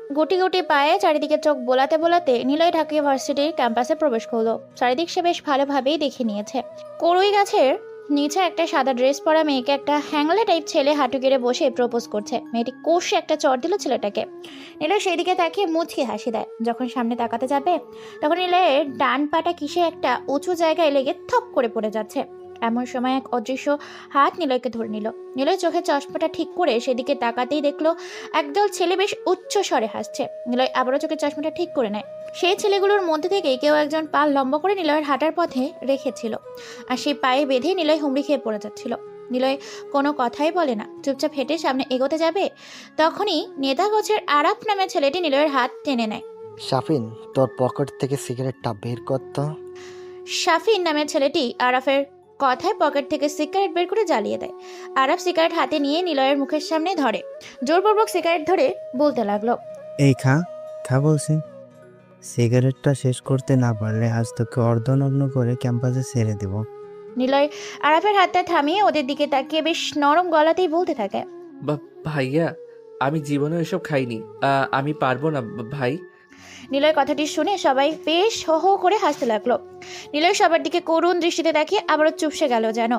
গুটি গুটি পায়ে চারিদিকে চোখ বোলাতে বোলাতে নিলয় ঢাকা ভার্সিটির ক্যাম্পাসে প্রবেশ করলো। চারিদিক সে বেশ ভালোভাবেই দেখে নিয়েছে। কড়ই গাছের নিচে একটা সাদা ড্রেস পরা মেয়েকে একটা হ্যাংলে টাইপ ছেলে হাঁটু গেড়ে বসে প্রপোজ করছে। মেয়েটি কষে একটা চড় দিল ছেলেটাকে। নিলয় সেই দিকে তাকিয়ে মুচকি হাসি দেয়। যখন সামনে তাকাতে যাবে তখন নিলয়ের ডান পাটা কিসে একটা উঁচু জায়গায় লেগে থপ করে পড়ে যাচ্ছে। এমন সময় এক অদৃশ্য হাত নিলয়কে ধরে নিল। নিলয় চোখে চশমাটা ঠিক করে সেদিকে তাকাতেই দেখলো একদল ছেলে বেশ উচ্চ স্বরে হাসছে। নিলয় আবারও চোখে চশমাটা ঠিক করে নেয়। সেই ছেলেগুলোর মধ্যে থেকে কেউ একজন পা লম্বা করে নিলয়ের হাঁটার পথে রেখেছিল, আর সেই পায়ে বেঁধে নিলয় হুমড়ি খেয়ে পড়ে যাচ্ছিল। নিলয় কোনো কথাই বলে না, চুপচাপ হেঁটে সামনে এগোতে যাবে তখনই নেতাগোছের আরাফ নামে ছেলেটি নিলয়ের হাত টেনে নেয়। শাফিন, তোর পকেট থেকে সিগারেটটা বের কর তো। শাফিন নামের ছেলেটি আরাফের কথায় পকেট থেকে সিগারেট বের করে জ্বালিয়ে দেয়। আরাফ সিগারেট হাতে নিয়ে নিলয়ের মুখের সামনে ধরে, জোরপূর্বক সিগারেট ধরে বলতে লাগলো, এই খা, খা বলছি। সিগারেটটা শেষ করতে না পারলে আজ তোকে অর্ধনগ্ন করে ক্যাম্পাসে ছেড়ে দেব। নিলয় আরাফের হাতটা থামিয়ে ওদের দিকে তাকিয়ে বেশ নরম গলাতেই বলতে থাকে, ভাইয়া, আমি জীবনে এসব খাইনি। আমি পারবো না ভাই। নিলয় কথাটি শুনে সবাই বেশ হো হো করে হাসতে লাগলো। নিলয় সবার দিকে করুণ দৃষ্টিতে তাকিয়ে আবারও চুপসে গেল যেন।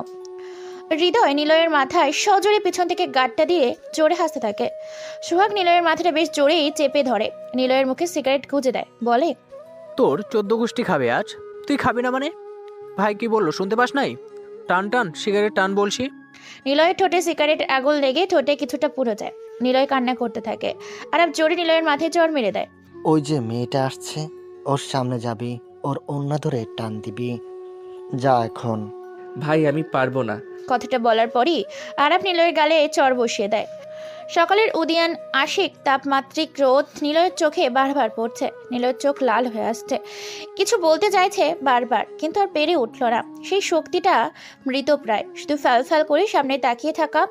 হৃদয় নিলয়ের মাথায় সজোরে পিছন থেকে গাঁটটা দিয়ে জোরে হাসতে থাকে। সোহাগ নিলয়ের মাথাটা বেশ জোরেই চেপে ধরে নিলয়ের মুখে সিগারেট গুঁজে দেয়, বলে, তোর 14 গোষ্ঠী খাবে আজ, তুই খাবি না মানে? ভাই কি বললো শুনতে পাস নাই? টান টান সিগারেট টান বলছি। নিলয়ের ঠোঁটে সিগারেট আগুন লেগে ঠোঁটে কিছুটা পুড়ে যায়। নিলয় কান্না করতে থাকে। আর জোরে নিলয়ের মাথায় চড় মেরে দেয়। ওই যে মেয়েটা আসছে, ওর সামনে যাবি, ওর ওন্না ধরে টান দিবি। যা এখন। ভাই আমি পারবো না। কথাটা বলার পরই আরাফ নিলয়ের গালে চড় বসিয়ে দেয়। সকালের উদিয়ান আশিক তাপমাত্রিক রোদ নিলয়ের চোখে বারবার পড়ছে। নিলয়ের চোখ লাল হয়ে আসছে, কিছু বলতে চাইছে বারবার, কিন্তু আর পেরে উঠল না। সেই শক্তিটা মৃতপ্রায়, শুধু ফ্যাল ফ্যাল করে সামনে তাকিয়ে থাকা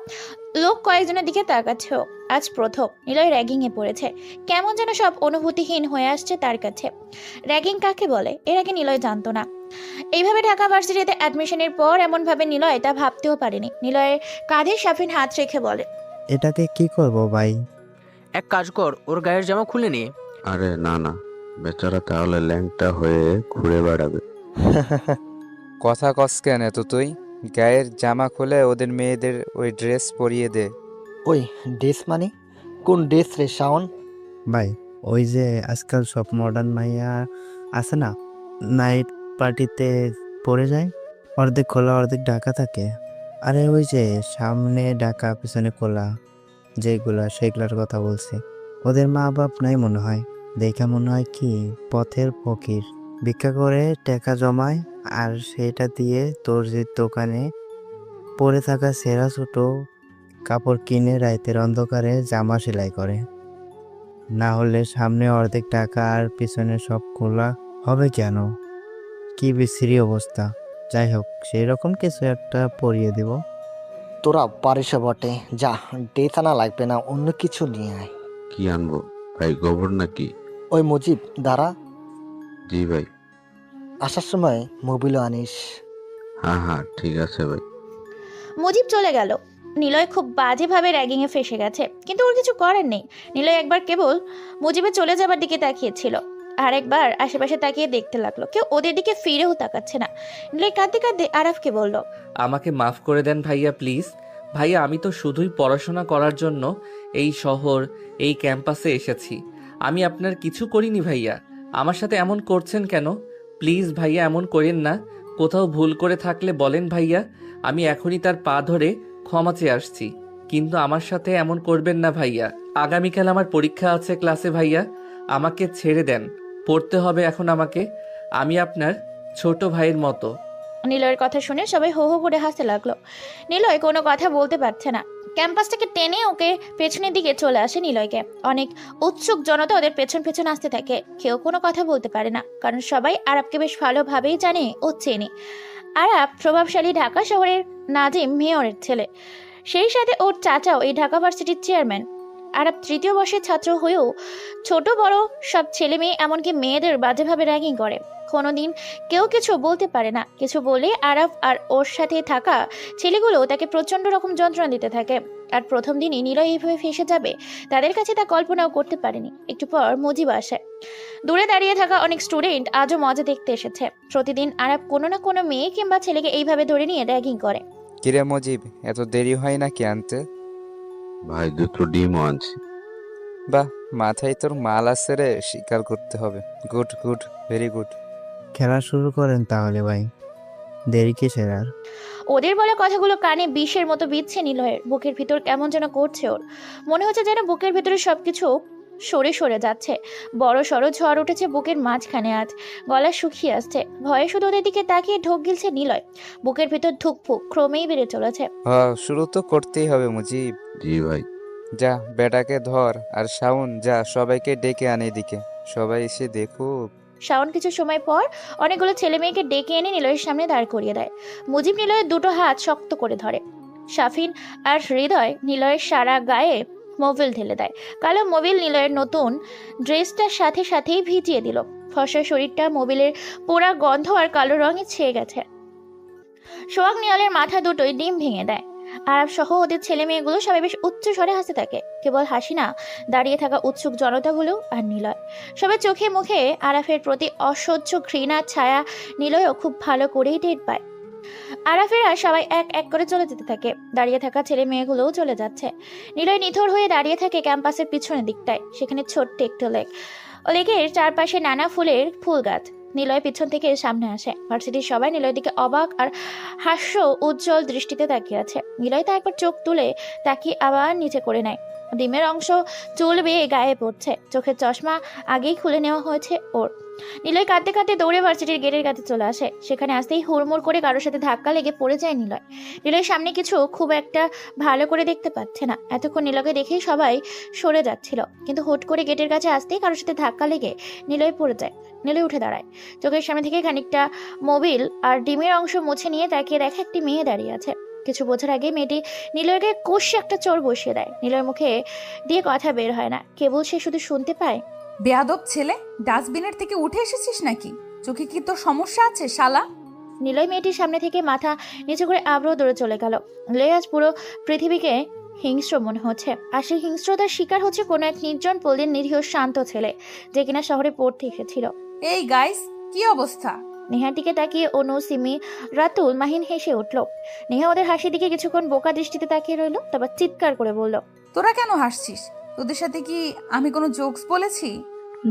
লোক কয়েকজনের দিকে তাকাচ্ছেও। আজ প্রথম নিলয় র্যাগিংয়ে পড়েছে। কেমন যেন সব অনুভূতিহীন হয়ে আসছে তার কাছে। র্যাগিং কাকে বলে এর আগে নিলয় জানতো না। এইভাবে ঢাকা ভার্সিটিতে অ্যাডমিশনের পর এমনভাবে নিলয় তা ভাবতেও পারেনি। নিলয়ের কাঁধে শাফিন হাত রেখে বলে, এটাকে কি করব ভাই? এক কাজ কর, ওর গায়ের জামা খুলে নে। আরে না না, বেচারা তাহলে ল্যাংটা হয়ে ঘুরে বেড়াবে। কথা কস কেন এত তুই? গায়ের জামা খুলে ওদের মেয়েদের ওই ড্রেস পরিয়ে দে। ওই ড্রেস মানে কোন ড্রেস রে শাওন? ভাই, ওই যে আজকাল সব মডার্ন মাইয়া আছে না, নাইট পার্টিতে পরে যায়, অর্ধেক খোলা অর্ধেক ঢাকা থাকে। আরে ওই যে সামনে ঢাকা পিছনে খোলা যেগুলা, সেগুলার কথা বলছি। ওদের মা বাপ নাই মনে হয়, দেখা মনে হয় কি পথের ফকির, ভিক্ষা করে টাকা জমায় আর সেটা দিয়ে তোর যে দোকানে পরে থাকা সেরা ছোট কাপড় কিনে রাতের অন্ধকারে জামা সেলাই করে। না হলে সামনে অর্ধেক টাকা আর পিছনে সব খোলা হবে কেন? কি বিশ্রী অবস্থা। যাই হোক, সেই রকম কিছু একটা পরিয়ে দিব। তোরা পারিস বটে, যা ড্রেস আনা লাগবে না, অন্য কিছু নিয়ে আয়। কি আনবো ভাই, গোবর নাকি? ওই মুজিব, দাঁড়া, জি ভাই। আসার সময় মোবিলও আনিস। হ্যাঁ হ্যাঁ ঠিক আছে ভাই। মুজিব চলে গেল। নিলয় খুব বাজেভাবে র্যাগিংয়ে ফেসে গেছে, কিন্তু ওর কিছু করার নেই। নিলয় একবার কেবল মুজিবে চলে যাবার দিকে তাকিয়েছিল, আর একবার আশেপাশে তাকিয়ে দেখতে লাগলো কেউ ওদের দিকে ফিরেও তাকাচ্ছে না। নিলয় কাঁদতে কাঁদতে আরাফকে বলল, আমাকে মাফ করে দেন ভাইয়া প্লিজ। ভাইয়া আমি তো শুধুই পড়াশোনা করার জন্য এই শহর, এই ক্যাম্পাসে এসেছি। আমি আপনার কিছু করিনি ভাইয়া। আমার সাথে এমন করছেন কেন? প্লিজ ভাইয়া এমন করেন না। কোথাও ভুল করে থাকলে বলেন ভাইয়া, আমি এখনই তার পা ধরে ক্ষমা চেয়ে আসছি। কিন্তু আমার সাথে এমন করবেন না ভাইয়া। আগামীকাল আমার পরীক্ষা আছে ক্লাসে ভাইয়া, আমাকে ছেড়ে দেন। পড়তে হবে এখন আমাকে। আমি আপনার ছোট ভাইয়ের মতো। নিলয়ের কথা শুনে সবাই হো হো করে হাসতে লাগলো। নিলয় কোনো কথা বলতে পারছে না। ক্যাম্পাস থেকে টেনে ওকে পেছনের দিকে চলে আসে নিলয়কে। অনেক উৎসুক জনতা ওদের পেছন পেছন আসতে থাকে। কেউ কোনো কথা বলতে পারে না, কারণ সবাই আরাবকে বেশ ভালোভাবেই জানে ও চেনে। আরাব প্রভাবশালী ঢাকা শহরের নাজিম মেয়রের ছেলে, সেই সাথে ওর চাচাও এই ঢাকা ভার্সিটির চেয়ারম্যান। আরাব তৃতীয় বর্ষের ছাত্র হয়েও ছোট বড় সব ছেলে মেয়ে এমনকি মেয়েদের বাজেভাবে র্যাগিং করে। কোনোদিন কেউ কিছু বলতে পারে না। কিছু বলে আরাফ আর ওর সাথে থাকা ছেলেগুলো তাকে প্রচণ্ড রকম যন্ত্রণা দিতে থাকে। আর প্রথম দিনই নিলয় এইভাবে ফেসে যাবে তাদের কাছে তা কল্পনাও করতে পারেনি। একটু পর মুজিব আসে। দূরে দাঁড়িয়ে থাকা অনেক স্টুডেন্ট আজও মজা দেখতে এসেছে। প্রতিদিন আরাফ কোনো না কোনো মেয়ে কিংবা ছেলেকে এইভাবে ধরে নিয়ে র্যাগিং করে। কিরে মজিব, এত দেরি হয় নাকি আনতে? ভাই দুটো ডিমও আনছি। বাহ, মাথায় তোর মাল আছে রে, স্বীকার করতে হবে। Good good, very good. খেলা শুরু করেন তাহলে ভাই, দেরি কিসের আর? ওদের বলা কথাগুলো কানে বিষের মতো বিচ্ছে নিলয়ের। বুকের ভিতর কেমন যেন করছে ওর। মনে হচ্ছে যেন বুকের ভিতরে সবকিছু সরে সরে যাচ্ছে। বড় সড়ো ঝড় উঠেছে বুকের মাঝখানে আজ। গলা শুকিয়ে আসছে। ভয়ে শুধু ওদের দিকে তাকিয়ে ঢোক গিলছে নিলয়। বুকের ভিতর ধুকফুক ক্রমেই বেড়ে চলেছে। শুরু তো করতেই হবে মুজিব। জি ভাই। যা বেটাকে ধর, আর শাওন যা সবাইকে ডেকে আনে এদিকে, সবাই এসে দেখুক। শাওন কিছু সময় পর অনেকগুলো ছেলে মেয়েকে ডেকে এনে নিলয়ের সামনে দাঁড় করিয়ে দেয়। মুজিব নিলয়ের দুটো হাত শক্ত করে ধরে। শাফিন আর হৃদয় নিলয়ের সারা গায়ে মোবিল ঢেলে দেয়। কালো মোবিল নিলয়ের নতুন ড্রেসটার সাথে সাথেই ভিজিয়ে দিল। ফর্সা শরীরটা মোবিলের পোড়া গন্ধ আর কালো রঙে ছেয়ে গেছে। সোহাগ নিয়ালের মাথা দুটোই ডিম ভেঙে দেয়। আরব সহ ওদের ছেলে মেয়েগুলো সবাই বেশ উচ্চ স্বরে হাসতে থাকে। কেবল হাসি না, দাঁড়িয়ে থাকা উৎসুক জনতাগুলো আর নিলয়। সবাই চোখে মুখে আরাফের প্রতি অসহ্য ঘৃণার ছায়া নিলয়ও খুব ভালো করেই টের পায়। আরাফেরা সবাই এক এক করে চলে যেতে থাকে। দাঁড়িয়ে থাকা ছেলে মেয়েগুলোও চলে যাচ্ছে। নিলয় নিথর হয়ে দাঁড়িয়ে থাকে ক্যাম্পাসের পিছনের দিকটায়। সেখানে ছোট্ট একটু লেকের চারপাশে নানা ফুলের ফুল গাছ। নিলয় পিছন থেকে সামনে আসে। ভার্সিটির সবাই নিলয়ের দিকে অবাক আর হাস্য উজ্জ্বল দৃষ্টিতে তাকিয়ে আছে। নিলয় তা একবার চোখ তুলে তাকিয়ে আবার নিচে করে নেয়। ডিমের অংশ চুল বেয়ে গায়ে পড়ছে। চোখের চশমা আগেই খুলে নেওয়া হয়েছে ওর। নিলয় কাঁদতে কাঁদতে দৌড়ে ভার্সিটির গেটের কাছে চলে আসে। সেখানে আসতেই হুড়মুড় করে কারোর সাথে ধাক্কা লেগে পড়ে যায় নিলয়। নিলয়ের সামনে কিছু খুব একটা ভালো করে দেখতে পাচ্ছে না। এতক্ষণ নিলয়কে দেখেই সবাই সরে যাচ্ছিল, কিন্তু হুট করে গেটের কাছে আসতেই কারোর সাথে ধাক্কা লেগে নিলয় পড়ে যায়। নিলয় উঠে দাঁড়ায়। চোখের সামনে থেকে খানিকটা মোবিল আর ডিমের অংশ মুছে নিয়ে তাকিয়ে দেখে একটি মেয়ে দাঁড়িয়ে আছে। কিছু বোঝার আগে মেয়েটি নিলয়কে কষে একটা চোর বসিয়ে দেয়। নিলয়ের মুখে দিয়ে কথা বের হয় না, কেবল সে শুধু শুনতে পায়, বেয়াদব ছেলে, ডাস্টবিনের থেকে উঠে এসেছিস নাকি? চোখে কি তোর সমস্যা আছে শালা? নিলয় মেয়েটির সামনে থেকে মাথা নিচু করে আবারও দৌড়ে চলে গেল। নিলয় আজ পুরো পৃথিবীকে হিংস্র মনে হচ্ছে। আর সেই হিংস্রতার শিকার হচ্ছে কোনো এক নির্জন পল্লীর নিরীহ শান্ত ছেলে, যে কিনা শহরে পড়তে এসেছিল। এই গাইস, কি অবস্থা? নেহার দিকে তাকিয়ে অনু, সিমি, রাতুল, মাহিন হেসে উঠল। নেহা ওদের হাসির দিকে কিছুক্ষণ বোকা দৃষ্টিতে তাকিয়ে রইল, তারপর চিৎকার করে বলল, তোরা কেন হাসছিস? তোদের সাথে কি আমি কোনো জোকস বলেছি?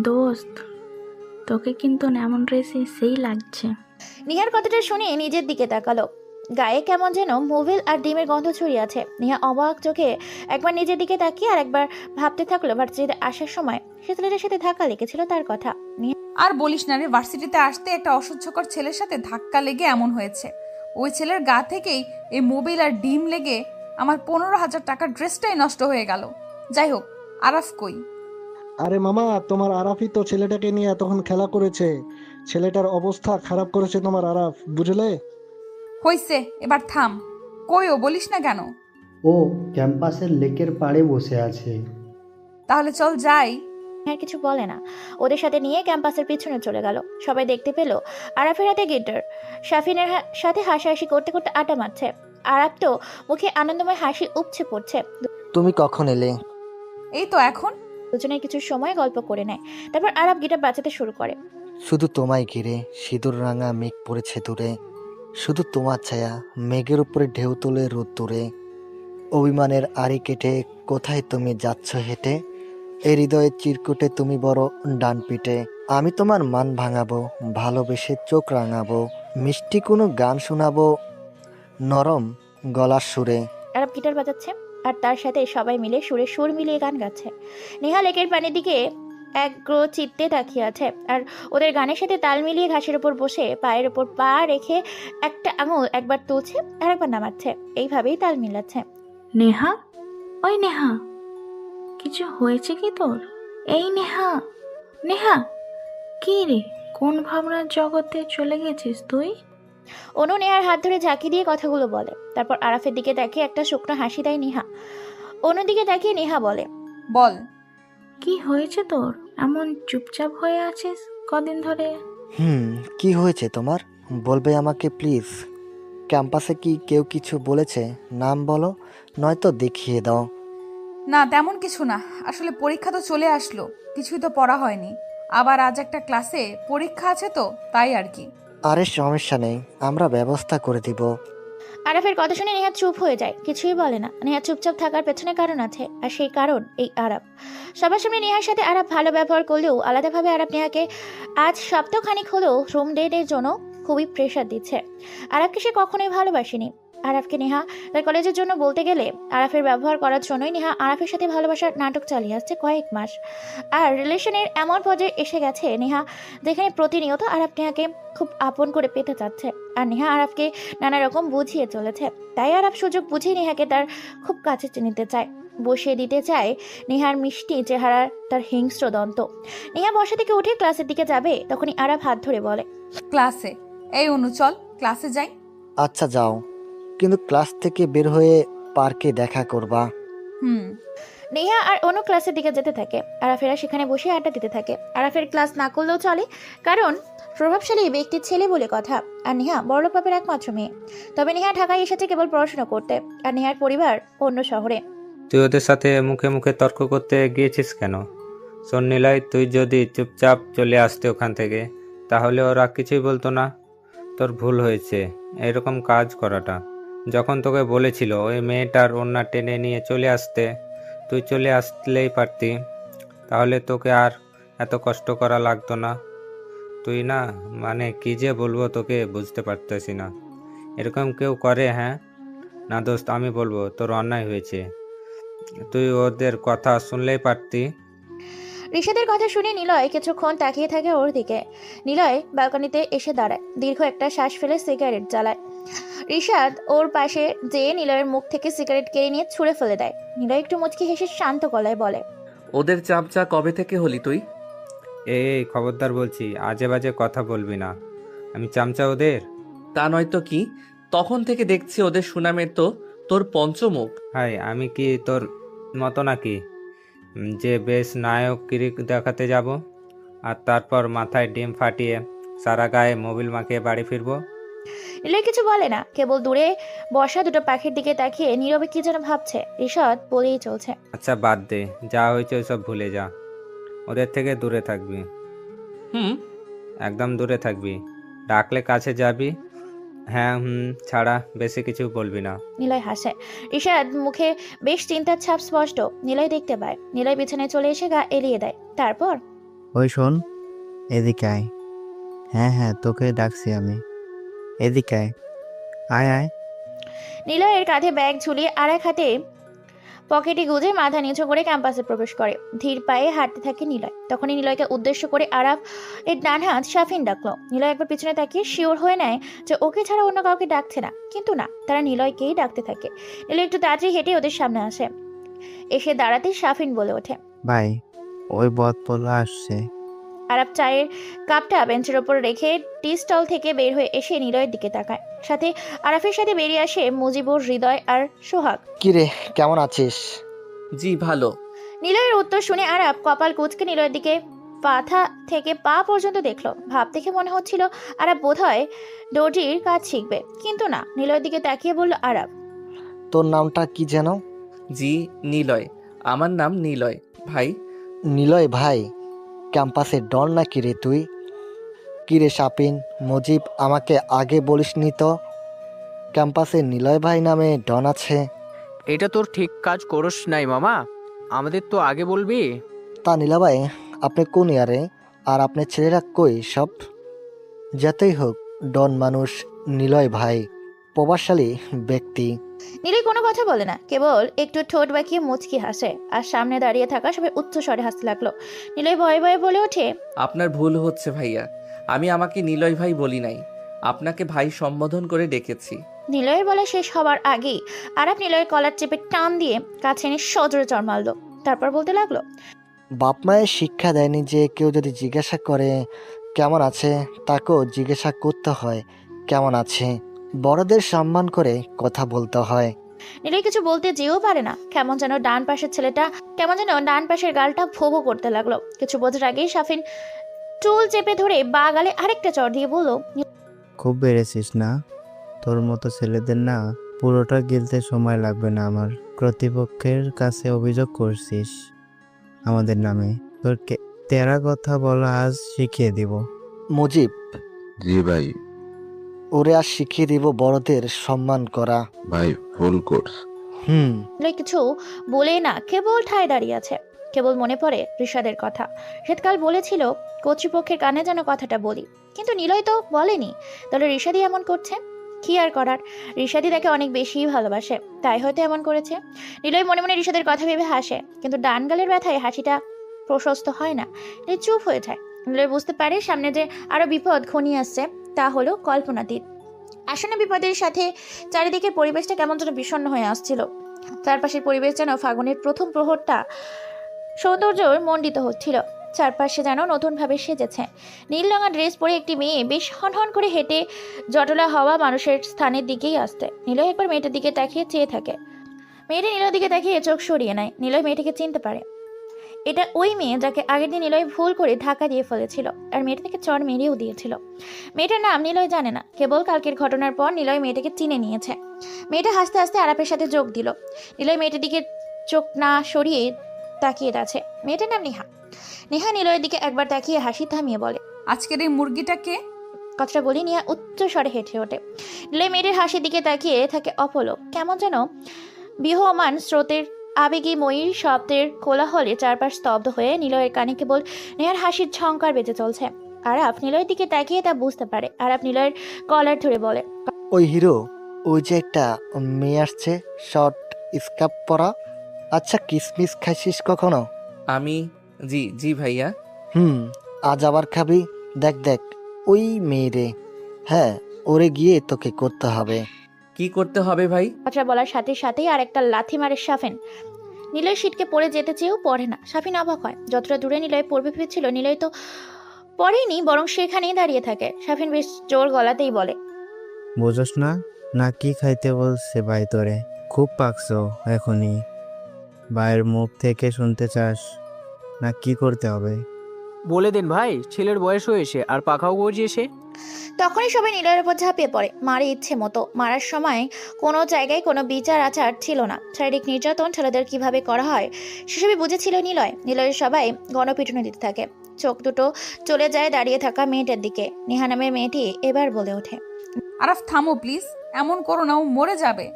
দোস্ত, তোকে কিন্তু এমন ড্রেসে সেই লাগছে। নিহার কথাটা শুনে নিজের দিকে তাকালো। গায়ে কেমন যেন মোবিল আর ডিমের গন্ধ ছড়িয়ে আছে। নিহা অবাক চোখে একবার নিজের দিকে তাকিয়ে আর একবার ভাবতে থাকলো ভার্সিটিতে আসার সময় সে ছেলেটার সাথে ধাক্কা লেগেছিল তার কথা। আর বলিস না রে, ভার্সিটিতে আসতে একটা অসহ্যকর ছেলের সাথে ধাক্কা লেগে এমন হয়েছে। ওই ছেলের গা থেকেই এই মোবিল আর ডিম লেগে আমার 15,000 টাকার ড্রেসটাই নষ্ট হয়ে গেল। যাই হোক, আরাফ কই? আরে মামা, তোমার আরাফই তো ছেলেটাকে নিয়ে এতক্ষণ খেলা করেছে। ছেলেটার অবস্থা খারাপ করেছে তোমার আরাফ, বুঝলে? হইছে, এবার থাম। কই ও, বলিস না কেন? ও ক্যাম্পাসের লেকের পাড়ে বসে আছে। তাহলে চল যাই। আর কিছু বলে না, ওদের সাথে নিয়ে ক্যাম্পাসের পিছনে চলে গেল। সবাই দেখতে পেল আরাফের হাতে গিটার। শাফিনের সাথে হাসাহাসি করতে করতে আটা মারছে। আরাফ তো মুখে আনন্দময় হাসি উপচে পড়ছে। তুমি কখন এলে? এই তো এখন। দুজনে কিছু সময় গল্প করে নেয়। তারপর আরাফ গিটার বাজাতে শুরু করে। শুধু তোমায় ঘিরে সিঁদুর রাঙা মেঘ পড়েছে দূরে, শুধু তোমার ছায়া মেঘের উপরে ঢেউ তোলে রোদ্দুরে। অভিমানের আড়ি কেটে কোথায় তুমি যাচ্ছ হেঁটে, এ হৃদয়ের চিরকুটে তুমি বড় ডান পিটে। আমি তোমার মান ভাঙাবো, ভালোবেসে চোখ রাঙাবো, মিষ্টি কোনো গান শোনাবো নরম গলার সুরে। আরাফ গিটার বাজাচ্ছে আর তার সাথে সবাই মিলে সুরে সুর মিলিয়ে গান গাচ্ছে। নেহা লেকের পানির দিকে একগ্র চিত্তে তাকিয়ে আছে আর ওদের গানের সাথে তাল মিলিয়ে ঘাসের উপর বসে পায়ের উপর পা রেখে একটা আঙুল একবার তুলছে আর একবার নামাচ্ছে। এইভাবেই তাল মিলাচ্ছে। নেহা, ওই নেহা, কিছু হয়েছে কি তোর? এই নেহা, নেহা, কি রে, কোন ভাবনার জগতে চলে গেছিস তুই? অনু নেহার হাত ধরে ঝাঁকি দিয়ে কথাগুলো বলে। তারপর আরাফের দিকে তাকিয়ে একটা শুকনো হাসি দেয় নেহা। অনুর দিকে তাকিয়ে নেহা বলে, বল। কি হয়েছে তোর? এমন চুপচাপ হয়ে আছিস কদিন ধরে? কি হয়েছে তোমার? বলবে আমাকে প্লিজ। ক্যাম্পাসে কি কেউ কিছু বলেছে? নাম বলো, নয়তো দেখিয়ে দাও। না তেমন কিছু না, আসলে পরীক্ষা তো চলে আসলো, কিছুই তো পড়া হয়নি। আবার আজ একটা ক্লাসে পরীক্ষা আছে তো, তাই আর কি। আরে সমস্যা নেই, আমরা ব্যবস্থা করে দিব। আরাফের কথা শুনে নেহা চুপ হয়ে যায়, কিছুই বলে না। নেহা চুপচাপ থাকার পেছনে কারণ আছে, আর সেই কারণ এই আরাফ। সবার সামনে নেহার সাথে আরাফ ভালো ব্যবহার করলেও আলাদাভাবে আরাফ নেহাকে আজ সপ্তাহখানিক হলেও রুম ডেটের জন্য খুবই প্রেশার দিচ্ছে। আরাফকে সে কখনোই ভালোবাসেনি। আরাফকে নেহা তার কলেজের জন্য বলতে গেলে আরাফের ব্যবহার করার জন্যই নেহা আরাফের সাথে ভালোবাসার নাটক চালিয়ে আসছে কয়েক মাস। আর রিলেশনের এমন পর্যায়ে এসে গেছে নেহা, যেখানে প্রতিনিয়ত আরাফ নেহাকে খুব আপন করে পেতে চাচ্ছে। আর নেহা আরাফকে নানা রকম বুঝিয়ে চলেছে। তাই আরাফ সুযোগ বুঝে নেহাকে তার খুব কাছে নিতে চায়, বসিয়ে দিতে চায় নেহার মিষ্টি চেহারার তার হিংস্র দন্ত। নেহা বসা থেকে উঠে ক্লাসের দিকে যাবে, তখনই আরাফ হাত ধরে বলে, ক্লাসে? এই অনু চল ক্লাসে যাই। আচ্ছা যাও, কিন্তু ক্লাস থেকে বের হয়ে পার্কে দেখা করবা। হুম। নেহা আর অনু ক্লাসের দিকে যেতে থাকে। আরাফেরা সেখানে বসে আড্ডা দিতে থাকে। আরাফের ক্লাস না করলেও চলে, কারণ প্রভাবশালী ব্যক্তির ছেলে বলে কথা। আর নেহা বড়লোক বাপের একমাত্র মেয়ে। তবে নেহা ঢাকায় এসেছে কেবল পড়াশোনা করতে, আর নেহার পরিবার অন্য শহরে। তুই ওদের সাথে মুখে মুখে তর্ক করতে গিয়েছিস কেন? শোন নিলয়, তুই যদি চুপচাপ চলে আসতে ওখান থেকে, তাহলে ওরা কিছুই বলতো না। তোর ভুল হয়েছে এরকম কাজ করাটা। যখন তোকে বলেছিল ওই মেয়েটার ওড়না টেনে নিয়ে চলে আসতে, তুই চলে আসলেই পারতি, তাহলে তোকে আর এত কষ্ট করা লাগতো না। তুই না, মানে কি যে বলবো তোকে বুঝতে পারতেছি না। এরকম কেউ করে? হ্যাঁ না দোস্ত, আমি বলবো তোর অন্যায় হয়েছে, তুই ওদের কথা শুনলেই পারতি। ঋষাদের কথা শুনে নিলয় কিছুক্ষণ তাকিয়ে থাকে ওর দিকে। নিলয় ব্যালকনিতে এসে দাঁড়ায়, দীর্ঘ একটা শ্বাস ফেলে সিগারেট জ্বালায়। ঋষাদ ওর পাশে যেয়ে নিলয়ের মুখ থেকে সিগারেট কেড়ে নিয়ে ছুঁড়ে ফেলে দেয়। নিলয় একটু মুচকি হেসে শান্ত গলায় বলে, ওদের চামচা কবে থেকে হলি তুই? এই খবরদার বলছি, আজে বাজে কথা বলবি না। আমি চামচা ওদের? তা নয়তো কি, তখন থেকে দেখছি ওদের সুনামের তো তোর পঞ্চমুখ। হাই, আমি কি তোর মতো নাকি যে বেশ নায়কগিরি দেখাতে যাব আর তারপর মাথায় ডিম ফাটিয়ে সারা গায়ে মোবিল মাখিয়ে বাড়ি ফিরবো? নিলয় কিছু বলে না, কেবল দূরে বসা দুটো পাখির দিকে তাকিয়ে নীরবে কি যেন ভাবছে। ঋষাদ বলেই চলছে, আচ্ছা বাদ দে, যা হয়েছে ওইসব ভুলে যা। ওদের থেকে দূরে থাকবি, একদম দূরে থাকবি। ডাকলে কাছে যাবি, হ্যাঁ ছাড়া বেশি কিছু বলবি না। নিলয় হাসে। ঋষাদ মুখে বেশ চিন্তার ছাপ স্পষ্ট। নিলয় দেখতে পায়। নিলয় বিছানায় চলে এসে গা এলিয়ে দেয়। তারপর, ওই শোন, এদিকে আয়। হ্যাঁ হ্যাঁ, তোকে ডাকছি আমি, এদিকে আয়। আয় আয়। নিলয়ের কাঁধে ব্যাগ ঝুলিয়ে আর এক হাতে পকেটে গুজে মাথা নিচু করে ক্যাম্পাসে প্রবেশ করে। ধীর পায়ে হাঁটতে থাকে নিলয়। তখনই নিলয়কে উদ্দেশ্য করে আরাফ এর ডান হাত শাফিন ডাকলো। নিলয় একবার পিছনে তাকিয়ে শিওর হয়ে নেয় যে ওকে ছাড়া অন্য কাউকে ডাকছে না, কিন্তু না, তারা নিলয়কেই ডাকতে থাকে। নিলয় একটু তাড়াতাড়ি হেঁটে ওদের সামনে আসে। এসে দাঁড়াতে শাফিন বলে ওঠে, ভাই, ওই বদ পোলা আসছে। আরাফ চায়ের কাপটা বেঞ্চের ওপর রেখে টি স্টল থেকে বের হয়ে এসে নিলয়ের দিকে তাকায়। সাথে আরাফের সাথে বেরিয়ে আসে মুজিবুর, হৃদয় আর সোহাগ। কিরে, কেমন আছিস? জি ভালো। নিলয়ের উত্তর শুনে আরাফ কপাল কুঁচকে নিলয়ের দিকে মাথা থেকে পা পর্যন্ত দেখলো। ভাব দেখে মনে হচ্ছিল আরাফ বোধহয় দর্জির কাজ শিখবে, কিন্তু না। নিলয়ের দিকে তাকিয়ে বলল আরাফ, তোর নামটা কি যেন? জি নিলয়, আমার নাম নিলয় ভাই। নিলয় ভাই? ক্যাম্পাসে ডন নাকি রে তুই? কিরে শাপিন, মুজিব, আমাকে আগে বলিসনি তো ক্যাম্পাসে নিলয় ভাই নামে ডন আছে? এটা তোর ঠিক কাজ করিস নাই মামা, আমাদের তো আগে বলবি। তা নীলা ভাই, আপনি কোন ইয়ারে? আর আপনার ছেলেরা কই সব? যতই হোক ডন মানুষ নিলয় ভাই, প্রভাবশালী ব্যক্তি। নিলয় কোনো কথা বলে না, কেবল একটু ঠোঁট বাঁকিয়ে মুচকি হাসে। আর সামনে দাঁড়িয়ে থাকা সবাই উচ্চ স্বরে হাসতে লাগলো। নিলয় ভয়ে ভয়ে বলে ওঠে, আপনার ভুল হচ্ছে ভাইয়া, আমি আমাকে নিলয় ভাই বলি নাই, আপনাকে ভাই সম্বোধন করে ডেকেছি। নিলয়ের বলা শেষ হবার আগেই আরাফ নিলয়ের কলার চেপে টান দিয়ে কাছে এনে সজোরে চড় মারল। তারপর বলতে লাগলো, বাপ মায়ের শিক্ষা দেয়নি যে কেউ যদি জিজ্ঞাসা করে কেমন আছে, তাকেও জিজ্ঞাসা করতে হয় কেমন আছে। বড়দের সম্মান করে কথা বলতে হয়। নিলয় কিছু বলতে যেও পারে না। কেমন যেন ডান পাশের গালটা ভো ভো করতে লাগলো। কিছু বোঝার আগেই শাফিন চুল চেপে ধরে বা গালে আরেকটা চড় দিয়ে বলল, খুব বেড়েছিস না? তোর মতো ছেলেদের না পুরোটা গিলতে সময় লাগবে না আমার। কর্তৃপক্ষের কাছে অভিযোগ করছিস আমাদের নামে, তোর তেরা কথা বলা আজ শিখিয়ে দিব। মুজিব, জি ভাই। ওরে আজ শিখিয়ে দিব বড়দের সম্মান করা। ভাই ফুল কোর্স। নিলয় কিছু বলে না, কেবল ঠায় দাঁড়িয়ে আছে। কেবল মনে পড়ে ঋষাদের কথা। শীতকাল বলেছিল কর্তৃপক্ষের কানে যেন কথাটা বলি, কিন্তু নিলয় তো বলেনি। তাহলে ঋষাদি এমন করছে, কি আর করার? ঋষাদি তাকে অনেক বেশি ভালোবাসে, তাই হয়তো এমন করেছে। নিলয় মনে মনে ঋষাদের কথা ভেবে হাসে, কিন্তু ডান গালের ব্যথায় হাসিটা প্রশস্ত হয় না। নিলয় চুপ হয়ে যায়। নিলয় বুঝতে পারে সামনে যে আরো বিপদ ঘনিয়ে আসছে, তা হলো কল্পনাতীত। আসন্ন বিপদের সাথে চারিদিকের পরিবেশটা কেমন যেন বিষণ্ণ হয়ে আসছিল। চারপাশের পরিবেশ যেন ফাগুনের প্রথম প্রহরটা সৌন্দর্য মণ্ডিত হচ্ছিল। চারপাশে যেন নতুনভাবে সেজেছে। নীল রঙা ড্রেস পরে একটি মেয়ে বেশ হনহন করে হেঁটে জটলা হওয়া মানুষের স্থানের দিকেই আসতে। নিলয় একবার মেয়েটার দিকে তাকিয়ে চেয়ে থাকে। মেয়েটা নিলয়ের দিকে তাকিয়ে চোখ সরিয়ে নেয়। নিলয় মেয়েটাকে চিনতে পারে। এটা ওই মেয়ে যাকে আগের দিন নিলয় ভুল করে ধাক্কা দিয়ে ফেলেছিল, আর মেয়েটা থেকে চড় মেরেও দিয়েছিল। মেয়েটার নাম নিলয় জানে না, কেবল কালকের ঘটনার পর নিলয় মেয়েটাকে চিনে নিয়েছে। মেয়েটা হাসতে হাসতে আরাফের সাথে যোগ দিল। নিলয় মেয়েটার দিকে চোখ না সরিয়ে তাকিয়ে আছে। মেয়েটার নাম নেহা। নেহা নিলয়ের দিকে একবার তাকিয়ে হাসি থামিয়ে বলে, আজকের এই মুরগিটাকে? কথাটা বলি নেহা উচ্চ স্বরে হেঁটে ওঠে। নিলয় মেয়েটার হাসির দিকে তাকিয়ে থাকে অপলক। কেমন যেন বিহমান স্রোতের আবেগীময়ী শব্দের কোলাহলে চারপাশ স্তব্ধ হয়ে নিলয়ের কানে কেবল নেহার হাসির ঝংকার বেজে চলছে। আরাফ নিলয়ের দিকে তাকিয়ে তা বুঝতে পারে। আরাফ নিলয়ের কলার ধরে বলে, ওই হিরো, ওই যে একটা মেয়ে আসছে শর্ট স্কার্ট পরা। আচ্ছা, কিসমিস খাইছিস কখনো? আমি জি জি ভাইয়া। আজ আবার খাবি? দেখ দেখ, ওই মেয়ে রে। হ্যাঁ, ওরে গিয়ে তোকে করতে হবে। কি করতে হবে ভাই? কথাটা বলার সাথে সাথেই আর একটা লাথি মারে সাফিন। নিলয় সিটকে পড়ে যেতে চেয়েও পড়ে না। সাফিন অবাক হয়। যতটা দূরে নিলয় পড়বে ভেবেছিল, নিলয় তো পড়েনি, বরং সেখানেই দাঁড়িয়ে থাকে। সাফিন বেশ জোর গলাতেই বলে, বুঝোস না? না কি খাইতে বলছে ভাই তোরে? খুব পাকছো এখনই। ভাইয়ের মুখ থেকে শুনতে চাস না কি করতে হবে? বলে দেন ভাই, ছেলের বয়স হয়েছে আর পাখাও গজিয়েছে। তখনই সবাই নিলয়ের উপর ঝাঁপিয়ে পড়ে, মারে ইচ্ছে মতো। মারার সময় কোনো জায়গায় কোনো বিচার আচার ছিল না। শারীরিক নির্যাতন ছেলেদের কিভাবে করা হয় সেসবই বুঝেছিল নিলয়। নিলয়ের সবাই গণপিটুনি দিতে থাকে। চোখ দুটো চলে যায় দাঁড়িয়ে থাকা মেয়েটার দিকে। নেহা নামের মেয়েটি এবার বলে ওঠে, আরাফ থামো প্লিজ, এমন করো না, ও মরে যাবে।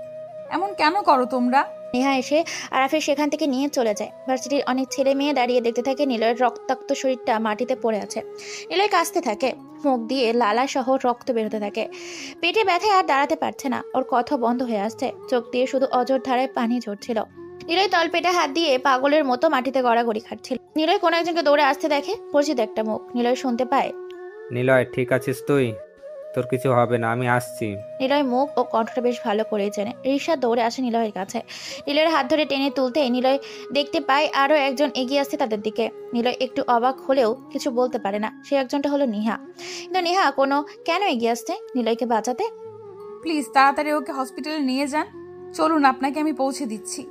এমন কেন করো তোমরা? নেহা এসে আরাফের সেখান থেকে নিয়ে চলে যায়। ভার্সিটির অনেক ছেলে মেয়ে দাঁড়িয়ে দেখতে থাকে নিলয়ের রক্তাক্ত শরীরটা মাটিতে পড়ে আছে। নিলয় কাঁচতে থাকে, মুখ দিয়ে লালা সহ রক্ত বেরোতে থাকে। পেটে ব্যথায় আর দাঁড়াতে পারছে না, ওর কথা বন্ধ হয়ে আসছে। চোখ দিয়ে শুধু অজর ধারায় পানি ঝরছিল। নিলয় তলপেটে হাত দিয়ে পাগলের মতো মাটিতে গড়াগড়ি খাচ্ছিল। নিলয় কোনো একজনকে দৌড়ে আসতে দেখে, পরিচিত একটা মুখ। নিলয় শুনতে পায়, নিলয় ঠিক আছিস তুই? তোর কিছু হবে না, আমি আসছি। নিলয় মুখ ও কণ্ঠটা বেশ ভালো করে চেনে। ঋষা দৌড়ে আসে নিলয়ের কাছে। নিলয়ের হাত ধরে টেনে তুলতে নিলয় দেখতে পায় আরো একজন এগিয়ে আসছে তাদের দিকে। নিলয় একটু অবাক হলেও কিছু বলতে পারে না। সে একজনটা হলো নেহা। কিন্তু নেহা কেন এগিয়ে আসছে নিলয়কে বাঁচাতে? প্লিজ তাড়াতাড়ি ওকে হসপিটালে নিয়ে যান। চলুন, আপনাকে আমি পৌঁছে দিচ্ছি।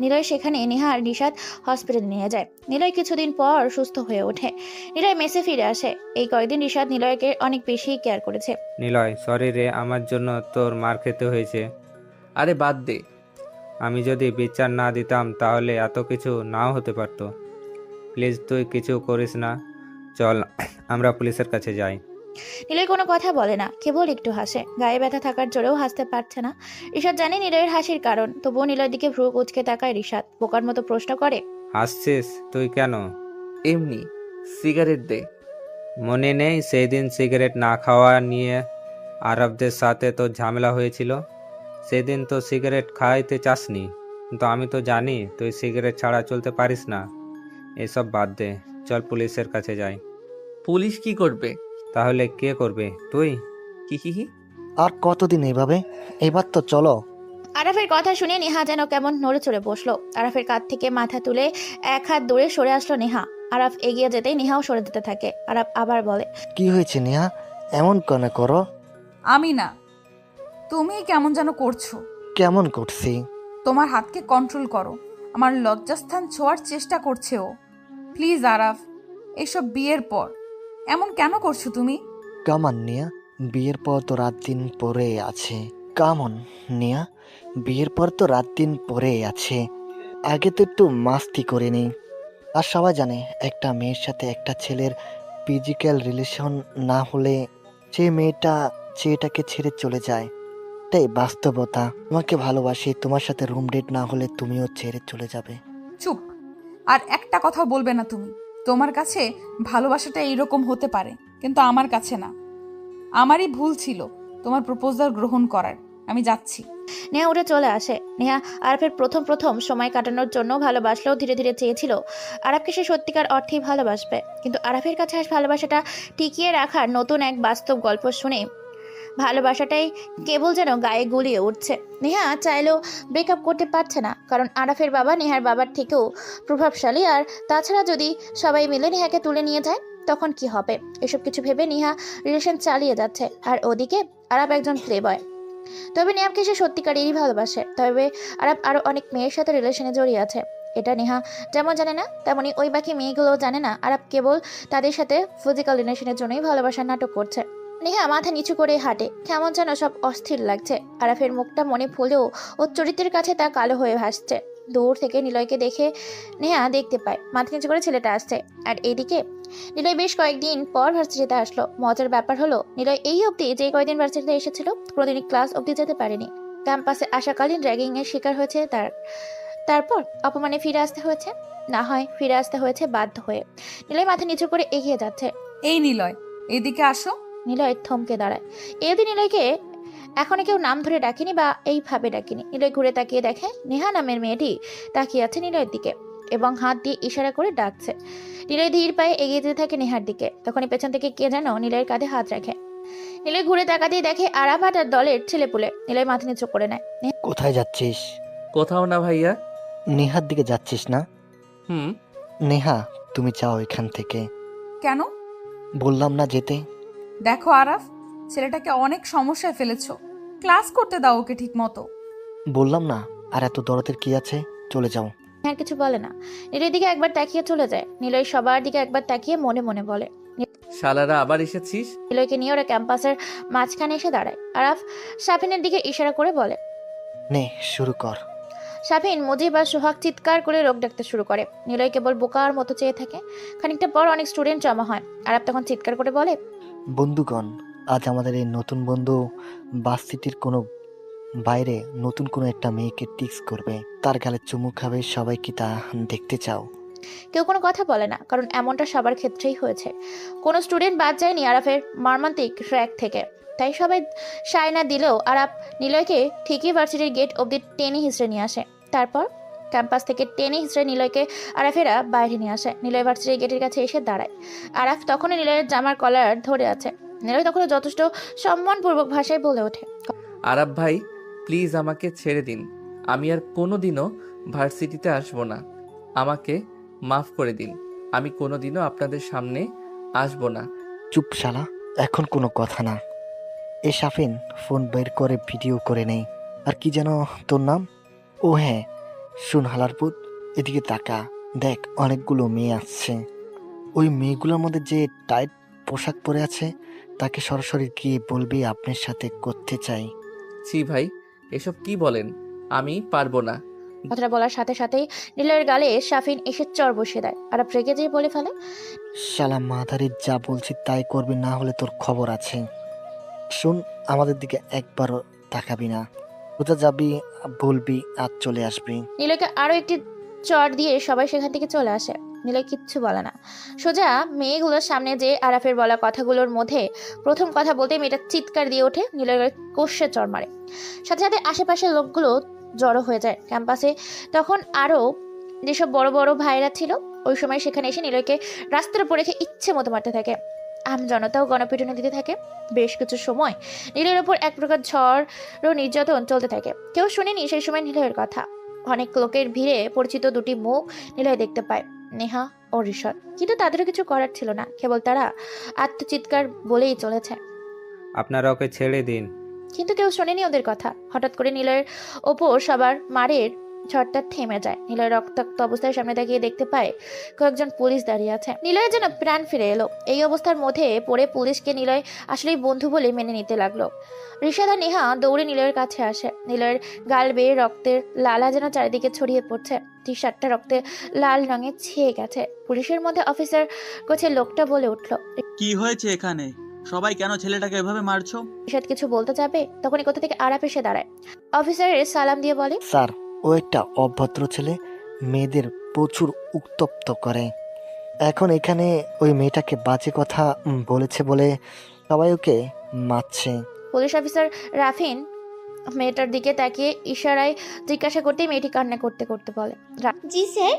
নিলয় সেখানে নেহা আর নিশাদ হসপিটালে নিয়ে যায়। নিলয় কিছুদিন পর সুস্থ হয়ে ওঠে। নিলয় মেসে ফিরে আসে। এই কয়েকদিন নিশাদ নিলয়কে অনেক বেশি কেয়ার করেছে। নিলয় সরি রে, আমার জন্য তোর মার খেতে হয়েছে। আরে বাদ দে। আমি যদি বিচার না দিতাম তাহলে এত কিছু নাও হতে পারতো। প্লিজ তুই কিছু করিস না, চল আমরা পুলিশের কাছে যাই। নিলয় কোনো কথা বলে না, কেবল একটু হাসে। গায়ে ব্যথা থাকার জোরেও হাসতে পারছে না। ঋষাদ জানে নিলয়ের হাসির কারণ, তবুও নিলয়ের দিকে ভ্রু কুঁচকে তাকায় ঋষাদ। বোকার মতো প্রশ্ন করে, হাসছিস তুই কেন? এমনি, সিগারেট দে। মনে নেই সেই দিন সিগারেট না খাওয়া নিয়ে আরবদের সাথে তো ঝামেলা হয়েছিল? সেদিন তো সিগারেট খাইতে চাসনি, কিন্তু আমি তো জানি তুই সিগারেট ছাড়া চলতে পারিস না। এসব বাদ দে, চল পুলিশের কাছে যাই। পুলিশ কি করবে? তাহলে কে করবে? তুই। কি? আর কতদিন এভাবে? এবার তো চলো। আরাফের কথা শুনে নেহা যেন কেমন নড়ে চড়ে বসলো। আরাফের কাঁধ থেকে মাথা তুলে এক হাত দূরে সরে আসলো নেহা। আরাফ এগিয়ে যেতেই নেহাও সরে যেতে থাকে। আরাফ আবার বলে, কি হয়েছে নেহা? এমন কেন করো? আমি না, তুমি কেমন যেন করছো। কেমন করছি? তোমার হাতকে কন্ট্রোল করো। আমার লজ্জাস্থান ছোঁয়ার চেষ্টা করছে ও। প্লিজ আরাফ, এসব বিয়ের পর এমন কেন করছো তুমি? কামান নিয়া, বিয়ের পর তো রাত দিন পরে আছে। কামন নিয়া, বিয়ের পর তো রাত দিন পরে আছে। আগে তো একটু মাস্তি করে নিই। আর সবাই জানে একটা মেয়ের সাথে একটা ছেলের ফিজিক্যাল রিলেশন না হলে যে মেয়েটা ছেলেটাকে ছেড়ে চলে যায়, এটাই বাস্তবতা। তোমাকে ভালোবাসি, তোমার সাথে রুম ডেট না হলে তুমিও ছেড়ে চলে যাবে। চুপ। আর একটা কথা বলবে না তুমি। তোমার কাছে ভালোবাসাটা এইরকম হতে পারে, কিন্তু আমার কাছে না। আমারই ভুল ছিল তোমার প্রপোজাল গ্রহণ করার। আমি যাচ্ছি। নেহা উঠে চলে আসে। নেহা আরাফের প্রথম প্রথম সময় কাটানোর জন্য ভালোবাসলেও ধীরে ধীরে চেয়েছিল আরাফকে সে সত্যিকার অর্থেই ভালোবাসবে। কিন্তু আরাফের কাছে আজ ভালোবাসাটা টিকিয়ে রাখার নতুন এক বাস্তব গল্প শুনে ভালোবাসাটাই কেবল যেন গায়ে গুলিয়ে উঠছে। নেহা চাইলেও ব্রেকআপ করতে পারছে না, কারণ আরাফের বাবা নেহার বাবার থেকেও প্রভাবশালী। আর তাছাড়া যদি সবাই মিলে নেহাকে তুলে নিয়ে যায় তখন কি হবে, এসব কিছু ভেবে নেহা রিলেশন চালিয়ে যাচ্ছে। আর ওদিকে আরাফ একজন প্লে বয়। তবে নেহাকে সে সত্যিকারেরই ভালোবাসে। তবে আরাফ আরও অনেক মেয়ের সাথে রিলেশনে জড়িয়ে আছে। এটা নেহা যেমন জানে না, তেমনি ওই বাকি মেয়েগুলোও জানে না আরাফ কেবল তাদের সাথে ফিজিক্যাল রিলেশনের জন্যই ভালোবাসার নাটক করছে। নেহা মাথা নিচু করে হাঁটে, কেমন যেন সব অস্থির লাগছে। আরাফের মুখটা মনে ফুলেও ওর চরিত্রের কাছে তা কালো হয়ে ভাসছে। দূর থেকে নিলয়কে দেখে নেহা দেখতে পায় মাথা নিচু করে ছেলেটা আসছে। আর এইদিকে নিলয় বেশ কয়েকদিন পর ভার্সিটিতে আসলো। মজার ব্যাপার হলো, নিলয় এই অবধি যে কয়েকদিন ভার্সিটিতে এসেছিল কোনোদিনই ক্লাস অবধি যেতে পারেনি। ক্যাম্পাসে আসাকালীন র্যাগিং এর শিকার হয়েছে তারপর অপমানে ফিরে আসতে হয়েছে, না হয় ফিরে আসতে হয়েছে বাধ্য হয়ে। নিলয় মাথা নিচু করে এগিয়ে যাচ্ছে। এই নিলয়, এদিকে আসো। নিলয় থমকে দাঁড়ায়। এদি নিলয়কে এখনো কেউ নাম ধরে ডাকেনি বা এইভাবে ডাকেনি। নিলয় ঘুরে তাকিয়ে দেখে নেহা নামের মেয়েটি তাকিয়ে আছে নিলয়ের দিকে এবং হাত দিয়ে ইশারা করে ডাকছে। নিলয় ধীর পায়ে এগিয়ে যেতে থাকে নেহার দিকে। তখনই পেছন থেকে কে যেন নিলয়ের কাঁধে হাত রাখে। নিলয় ঘুরে তাকাতেই দেখে আরাফাত আর দলের ছেলেপুলে। নিলয় মাথা নিচু করে নেয়। কোথায় যাচ্ছিস? কোথাও না ভাইয়া। নেহার দিকে যাচ্ছিস না? হুম। নেহা, তুমি যাও এখান থেকে। কেন? বললাম না যেতে। দেখো আরাফ, ছেলেটাকে অনেক সমস্যায় ফেলেছো। ক্লাস করতে দাও ওকে ঠিক মতো। বললাম না, আর এত দরদের কি আছে, চলে যাও। আর কিছু বলে না। নিলয়ের দিকে একবার তাকিয়ে চলে যায়। নিলয় সবার দিকে একবার তাকিয়ে মনে মনে বলে, শালারা আবার এসেছিস? নিলয়কে নিয়ে ওরা ক্যাম্পাসের মাঝখানে এসে দাঁড়ায়। আরাফ শাফিনের দিকে ইশারা করে বলে, নে শুরু কর। শাফিন, মুজিব আর সোহাগ চিৎকার করে লোক ডাকতে শুরু করে। নিলয় কেবল বোকার মতো চেয়ে থাকে। খানিকটা পর অনেক স্টুডেন্ট জমা হয়। আরাফ তখন চিৎকার করে বলে, বন্ধুগণ, আজ আমাদের এই নতুন বন্ধু ভার্সিটির কোনো বাইরে নতুন কোনো একটা মেয়েকে টিক্স করবে, তার গালে চুমু খাবে। সবাই কি তা দেখতে চাও? কেউ কোনো কথা বলে না, কারণ এমনটা সবার ক্ষেত্রেই হয়েছে। কোনো স্টুডেন্ট বাদ যায়নি আরাফের মর্মান্তিক ট্র্যাক থেকে। তাই সবাই সায়না দিলেও আরাফ নিলয়কে ঠিকই ভার্সিটির গেট অবধি টেনে হিঁচড়ে নিয়ে আসে। তারপর ক্যাম্পাস থেকে টেনে হিঁচড়ে নিলয়কে আরাফেরা বাইরে নিয়ে আসে। নিলয় ভার্সিটির গেটের কাছে এসে দাঁড়ায়। আরাফ তখনও নিলয়ের জামার কলার ধরে আছে। নিলয় তখনও যথেষ্ট সম্মানপূর্বক ভাষায় বলে ওঠে, আরাব ভাই, প্লিজ আমাকে ছেড়ে দিন। আমি আর কোনোদিনও ভার্সিটিতে আসবো না। আমাকে মাফ করে দিন। আমি কোনোদিনও আপনাদের সামনে আসবো না। চুপ শালা, এখন কোনো কথা না। এ শাফিন, ফোন বের করে ভিডিও করে নেই। আর কি যেন তোর নাম? ও হ্যাঁ, শুন হালারপুত, এদিকে তাকা। দেখ, অনেকগুলো মেয়ে আসছে। ওই মেয়েগুলোর মধ্যে যে টাইট পোশাক পরে আছে তাকে সরাসরি গিয়ে বলবি আপনার সাথে করতে চাই। ছি ভাই, এসব কি বলেন? আমি পারবো না। কথাটা বলার সাথে সাথেই নিলয়ের গালে শাফিন এসে চর বসিয়ে দেয়। আরাফ রেগে যেয়ে বলে ফেলে, শালা মাদারি, যা বলছি তাই করবি, না হলে তোর খবর আছে। শুন, আমাদের দিকে একবারও তাকাবি না। কোথা যাবি বলবি আর চলে আসবি। নিলয়কে আরো একটি চর দিয়ে সবাই সেখান থেকে চলে আসে। নিলয় কিচ্ছু বলে না, সোজা মেয়েগুলোর সামনে যে আরাফের বলা কথাগুলোর মধ্যে প্রথম কথা বলতে মেয়েটা চিৎকার দিয়ে ওঠে। নিলয়ের কষে চর মারে। সাথে সাথে আশেপাশের লোকগুলো জড়ো হয়ে যায় ক্যাম্পাসে। তখন আরো যেসব বড় বড় ভাইরা ছিল ওই সময় সেখানে এসে নিলয়কে রাস্তার উপর রেখে ইচ্ছে মতো মারতে থাকে। আম জনতাও গণপিটুনি দিতে থাকে। বেশ কিছু সময় নিলয়ের ওপর এক প্রকার ঝড় ও নির্যাতন চলতে থাকে। কেউ শুনেনি সেই সময় নিলয়ের কথা। অনেক লোকের ভিড়ে পরিচিত দুটি মুখ নিলয় দেখতে পায়, নেহা ও ঋষদ। কিন্তু তাদেরও কিছু করার ছিল না, কেবল তারা আত্মচিৎকার বলেই চলেছে। আপনারা ওকে ছেড়ে দিন। কিন্তু কেউ শোনেনি ওদের কথা। হঠাৎ করে নিলয়ের ওপর সবার মারের ঝড়টা থেমে যায়। নিলয় রক্তাক্ত অবস্থায় সামনে তাকিয়ে দেখতে পায় কয়েকজন পুলিশ দাঁড়িয়ে আছে। নিলয়ের যেন প্রাণ ফিরে এলো। এই অবস্থার মধ্যে পড়ে পুলিশকে নিলয় আসলেই বন্ধু বলে মেনে নিতে লাগলো। ঋষাদ আর নেহা দৌড়ে নিলয়ের কাছে আসে। নিলয়ের গাল বেয়ে রক্তের লালা যেন চারিদিকে ছড়িয়ে পড়ছে। টি শার্টটা রক্তে লাল রঙে ছেয়ে গেছে। পুলিশের মধ্যে অফিসার গোছের লোকটা বলে উঠল, কি হয়েছে এখানে? সবাই কেন ছেলেটাকে এভাবে মারছো? ঋষাদ কিছু বলতে যাবে, তখনই কোথা থেকে আরাপ এসে দাঁড়ায়। অফিসারের সালাম দিয়ে বলে, স্যার, ও একটা অভদ্র ছেলে, মেয়েদের প্রচুর উত্তপ্ত করে। এখন এখানে ওই মেয়েটাকে বাজে কথা বলেছে বলে সবাই ওকে মারছে। পুলিশ অফিসার রাফিন মেয়েটার দিকে তাকিয়ে ইশারায় জিজ্ঞাসা করতেই মেয়েটি কান্না করতে করতে বলে, জি স্যার,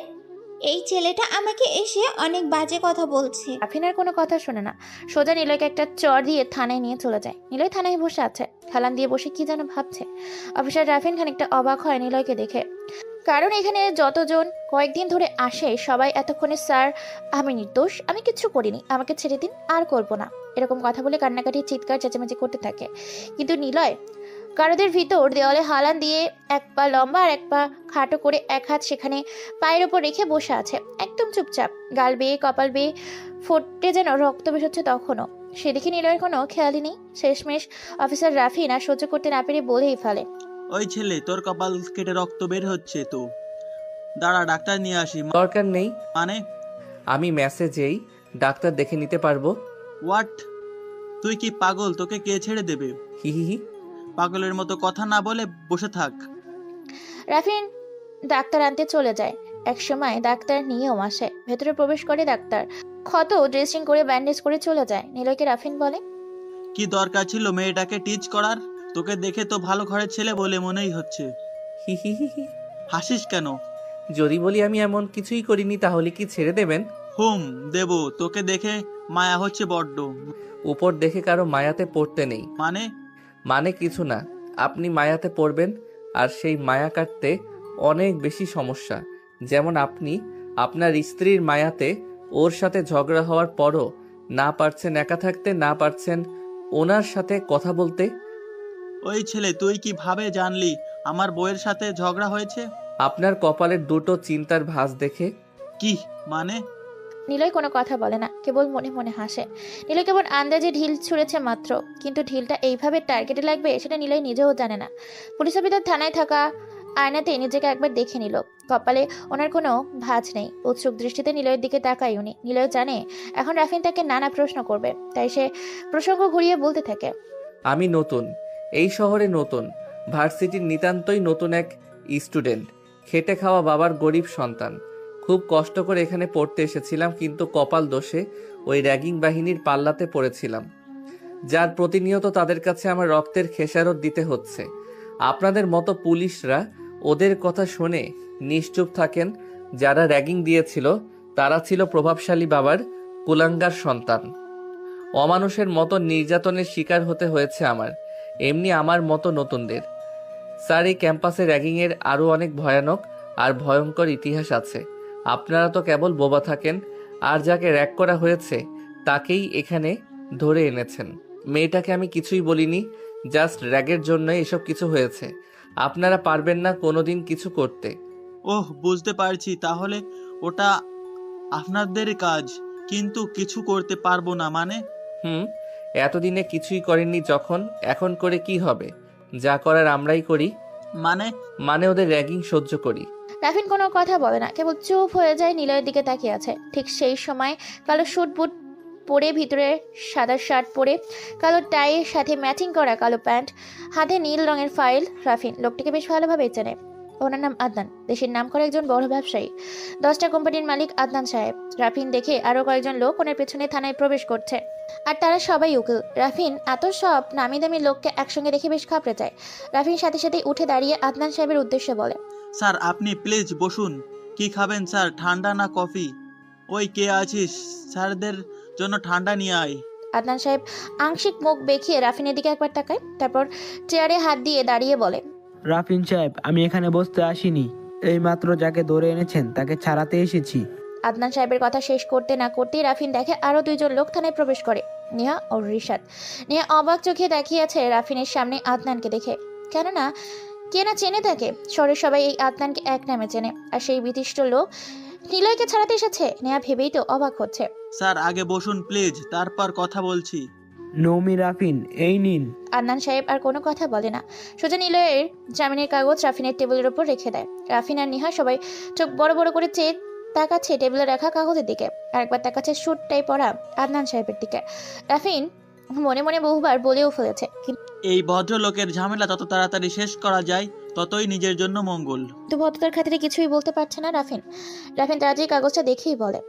এই ছেলেটা আমাকে এসে অনেক বাজে কথা বলছে। রাফিন আর কোনো কথা শোনে না, সোজা নিলয়কে একটা চর দিয়ে থানায় নিয়ে চলে যায়। নিলয় থানায় বসে আছে, হেলান দিয়ে বসে কি যেন ভাবছে। অফিসার রাফিন খানিকটা অবাক হয় নিলয়কে দেখে, কারণ এখানে যতজন কয়েকদিন ধরে আসে সবাই এতক্ষণে স্যার আমি নির্দোষ, আমি কিচ্ছু করিনি, আমাকে ছেড়ে দিন, আর করবো না, এরকম কথা বলে কান্নাকাটি চিৎকার চেঁচামেচি করতে থাকে। কিন্তু নিলয় গারদের ভিতর দেওয়ালে হালান দিয়ে এক পা লম্বা আর এক পা খাটো করে এক হাত সেখানে পায়ের ওপর রেখে বসে আছে, একদম চুপচাপ। গাল বেয়ে কপাল বেয়ে ফোটে যেন রক্ত বের হচ্ছে তখনও। সেদিকে নিলয়ের কোনো খেয়ালই নেই। শেষমেশ অফিসার রাফিন আর সহ্য করতে না পেরে বলেই ফেলে, ওই ছেলে, তোর কপাল কেটে রক্ত বের হচ্ছে তো, দাঁড়া ডাক্তার নিয়ে আসি। দরকার নেই, মানে? আমি মেসেজেই ডাক্তার দেখে নিতে পারবো। হোয়াট? তুই কি পাগল? তোকে কে ছেড়ে দেবে? হি হি হি। পাগলের মতো কথা না বলে বসে থাক। রাফিন ডাক্তার আনতে চলে যায়। এক সময় ডাক্তার নিয়েও আসে। ভেতরে প্রবেশ করে ডাক্তার, ক্ষত ড্রেসিং করে ব্যান্ডেজ করে চলে যায়। নিলয়কে রাফিন বলে, কি দরকার ছিল মেয়েটাকে টিচ করার? তোকে দেখে তো ভালো ঘরের ছেলে বলে মনেই হচ্ছে। হি হি হি হি। হাসিস কেন? যদি বলি আমি এমন কিছুই করিনি তাহলে কি ছেড়ে দেবেন? দেব। তোকে দেখে মায়া হচ্ছে বড্ড। উপর দেখে কারো মায়াতে পড়তে নেই। মানে কিছু না, আপনি মায়াতে পড়বেন আর সেই মায়া কাটতে অনেক বেশি সমস্যা। যেমন আপনি আপনার স্ত্রীর মায়াতে ওর সাথে ঝগড়া হওয়ার পরও না পারছেন একা থাকতে, না পারছেন ওনার সাথে কথা বলতে। ওই ছেলে, তুই কি ভাবে জানলি আমার বউয়ের সাথে ঝগড়া হয়েছে? আপনার কপালের দুটো চিন্তার ভাঁজ দেখে। কি মানে? নিলয় কোনো কথা বলে না, কেবল মনে মনে হাসে। নিলয় কেবল আন্দাজে ঢিল ছুঁড়েছে মাত্র, কিন্তু ঢিলটা এইভাবে টার্গেটে লাগবে সেটা নিলয় নিজেও জানে না। পুলিশ অফিসার থানায় থাকা আয়নাতে নিজেকে একবার দেখে নিল। কপালে ওনার কোনো ভাঁজ নেই। উৎসুক দৃষ্টিতে নিলয়ের দিকে তাকায় উনি। নিলয় জানে এখন রাফিন তাকে নানা প্রশ্ন করবে, তাই সে প্রসঙ্গ ঘুরিয়ে বলতে থাকে, আমি নতুন, এই শহরে নতুন, ভার্সিটির নিতান্তই নতুন এক স্টুডেন্ট, খেটে খাওয়া বাবার গরিব সন্তান। খুব কষ্ট করে এখানে পড়তে এসেছিলাম, কিন্তু কপাল দোষে ওই র্যাগিং বাহিনীর পাল্লাতে পড়েছিলাম, যার প্রতিনিয়ত তাদের কাছে আমার রক্তের খেসারত দিতে হচ্ছে। আপনাদের মতো পুলিশরা ওদের কথা শুনে নিশ্চুপ থাকেন। যারা র্যাগিং দিয়েছিল তারা ছিল প্রভাবশালী বাবার কুলাঙ্গার সন্তান। অমানুষের মতো নির্যাতনের শিকার হতে হয়েছে আমার, এমনি আমার মতো নতুনদের। স্যার, এই ক্যাম্পাসে র্যাগিংয়ের আরও অনেক ভয়ানক আর ভয়ঙ্কর ইতিহাস আছে। আপনারা তো কেবল বোবা থাকেন, আর যাকে র্যাগ করা হয়েছে তাকেই এখানে ধরে এনেছেন। মেয়েটাকে আমি কিছুই বলিনি, জাস্ট র্যাগের জন্যই এসব কিছু হয়েছে। আপনারা পারবেন না কোনোদিন কিছু করতে। বুঝতে পারছি, তাহলে ওটা আপনাদের কাজ, কিন্তু কিছু করতে পারবো না মানে? এতদিনে কিছুই করেননি যখন, এখন করে কি হবে? যা করার আমরাই করি। মানে ওদের র্যাগিং সহ্য করি। রাফিন কোনো কথা বলে না, কেবল চুপ হয়ে যায়। নিলয়ের দিকে তাকিয়ে আছে। ঠিক সেই সময় কালো স্যুট বুট পরে, ভিতরে সাদা শার্ট পরে, কালো টাইয়ের সাথে ম্যাচিং করা কালো প্যান্ট, হাতে নীল রঙের ফাইল। রাফিন লোকটিকে বেশ ভালোভাবে চেনে। ওনার নাম আদনান, দেশের নাম করা একজন বড় ব্যবসায়ী, 10টা কোম্পানির মালিক আদনান সাহেব। রাফিন দেখে আরো কয়েকজন লোক ওনার পেছনে থানায় প্রবেশ করছে, আর তারা সবাই উকিল। রাফিন এত সব নামি দামি লোককে একসঙ্গে দেখে বেশ ঘাবড়ে যায়। রাফিন সাথে সাথে উঠে দাঁড়িয়ে আদনান সাহেবের উদ্দেশ্যে বলে, স্যার, আপনি প্লিজ বসুন। কি খাবেন স্যার, ঠান্ডা না কফি? ওই কে আছিস, স্যারদের জন্য ঠান্ডা নিয়ে আয়। আদনান সাহেব আংশিক মুখ বেঁকিয়ে রাফিনের দিকে একবার তাকায়, তারপর চেয়ারে হাত দিয়ে দাঁড়িয়ে বলে, রাফিন সাহেব, আমি এখানে বসতে আসিনি, এইমাত্র যাকে ধরে এনেছেন তাকে ছাড়াতে এসেছি। আদনান সাহেবের কথা শেষ করতে না করতেই রাফিন দেখে আরো 2 জন লোক থানায় প্রবেশ করে, নেহা ও ঋষাদ। নেহা অবাক চোখে তাকিয়ে আছে রাফিনের সামনে আদনানকে দেখে, কেননা কে না চেনে তাকে। শহরের সবাই এই আদনানকে এক নামে চেনে, আর সেই বিশিষ্ট লোক নিলয়কে ছাড়াতে এসেছে। নেহা ভেবেই তো অবাক হচ্ছে। স্যার আগে বসুন প্লিজ, তারপর কথা বলছি। নৌমি রাফিন, এই নিন। আদনান সাহেব আর কোনো কথা বলে না, সোজা নিলয়ের জামিনের কাগজ রাফিনের টেবিলের উপর রেখে দেয়। রাফিন আর নেহা সবাই চোখ বড় বড় করে চেয়ে তাকাচ্ছে টেবিলে রাখা কাগজের দিকে, আরেকবার তাকাচ্ছে স্যুটটাই পরা আদনান সাহেবের দিকে। রাফিন মনে মনে বহুবার বলেও ফেলেছে, এই ভদ্রলোকের ঝামেলা যত তাড়াতাড়ি শেষ করা যায় ততই নিজের জন্য মঙ্গল। কিন্তু ভদ্রতার খাতিরে কিছুই বলতে পারছে না রাফিন। রাফিন তাড়াতাড়ি কাগজটা দেখেই বলে,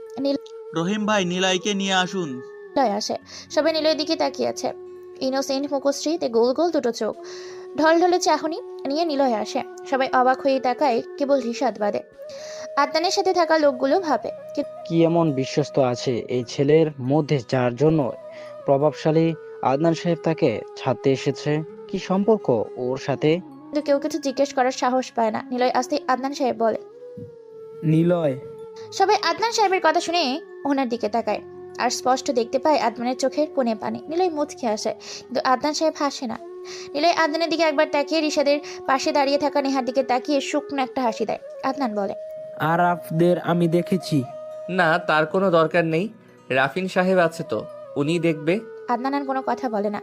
রহিম ভাই, নিলয়কে নিয়ে আসুন। নিলয় আসে। সবাই নিলয়ের দিকে তাকিয়ে আছে। ইনোসেন্ট মুখশ্রীতে গোল গোল দুটো চোখ, ঢলঢলে চাহনি নিয়ে নিলয় আসে। সবাই অবাক হয়ে তাকায়, কেবল রিশাদ বাদে। আদনানের সাথে থাকা লোকগুলো ভাবে, কি এমন বিশ্বস্ত আছে এই ছেলের মধ্যে যার জন্য প্রভাবশালী আদনান সাহেব তাকে ছাড়তে এসেছে? কি সম্পর্ক ওর সাথে? কিন্তু কেউ কিছু জিজ্ঞেস করার সাহস পায় না। নিলয় আসতেই আদনান সাহেব বলে, নিলয়। সবাই আদনান সাহেবের কথা শুনে ওনার দিকে তাকায়, আর স্পষ্ট দেখতে পায় আদনানের চোখের কোণে পানি। নিলয় মুচকে আসে, কিন্তু আদনান সাহেব হাসে না। নিলয় আদনানের দিকে একবার তাকিয়ে রিশাদের পাশে দাঁড়িয়ে থাকা নেহার দিকে তাকিয়ে শুকনো একটা হাসি দেয়। আদনান বলে, আরাফদের আমি দেখেছি। না, তার কোনো দরকার নেই, রাফিন সাহেব আছে তো, উনি দেখবে। আদনান আর কোনো কথা বলে না,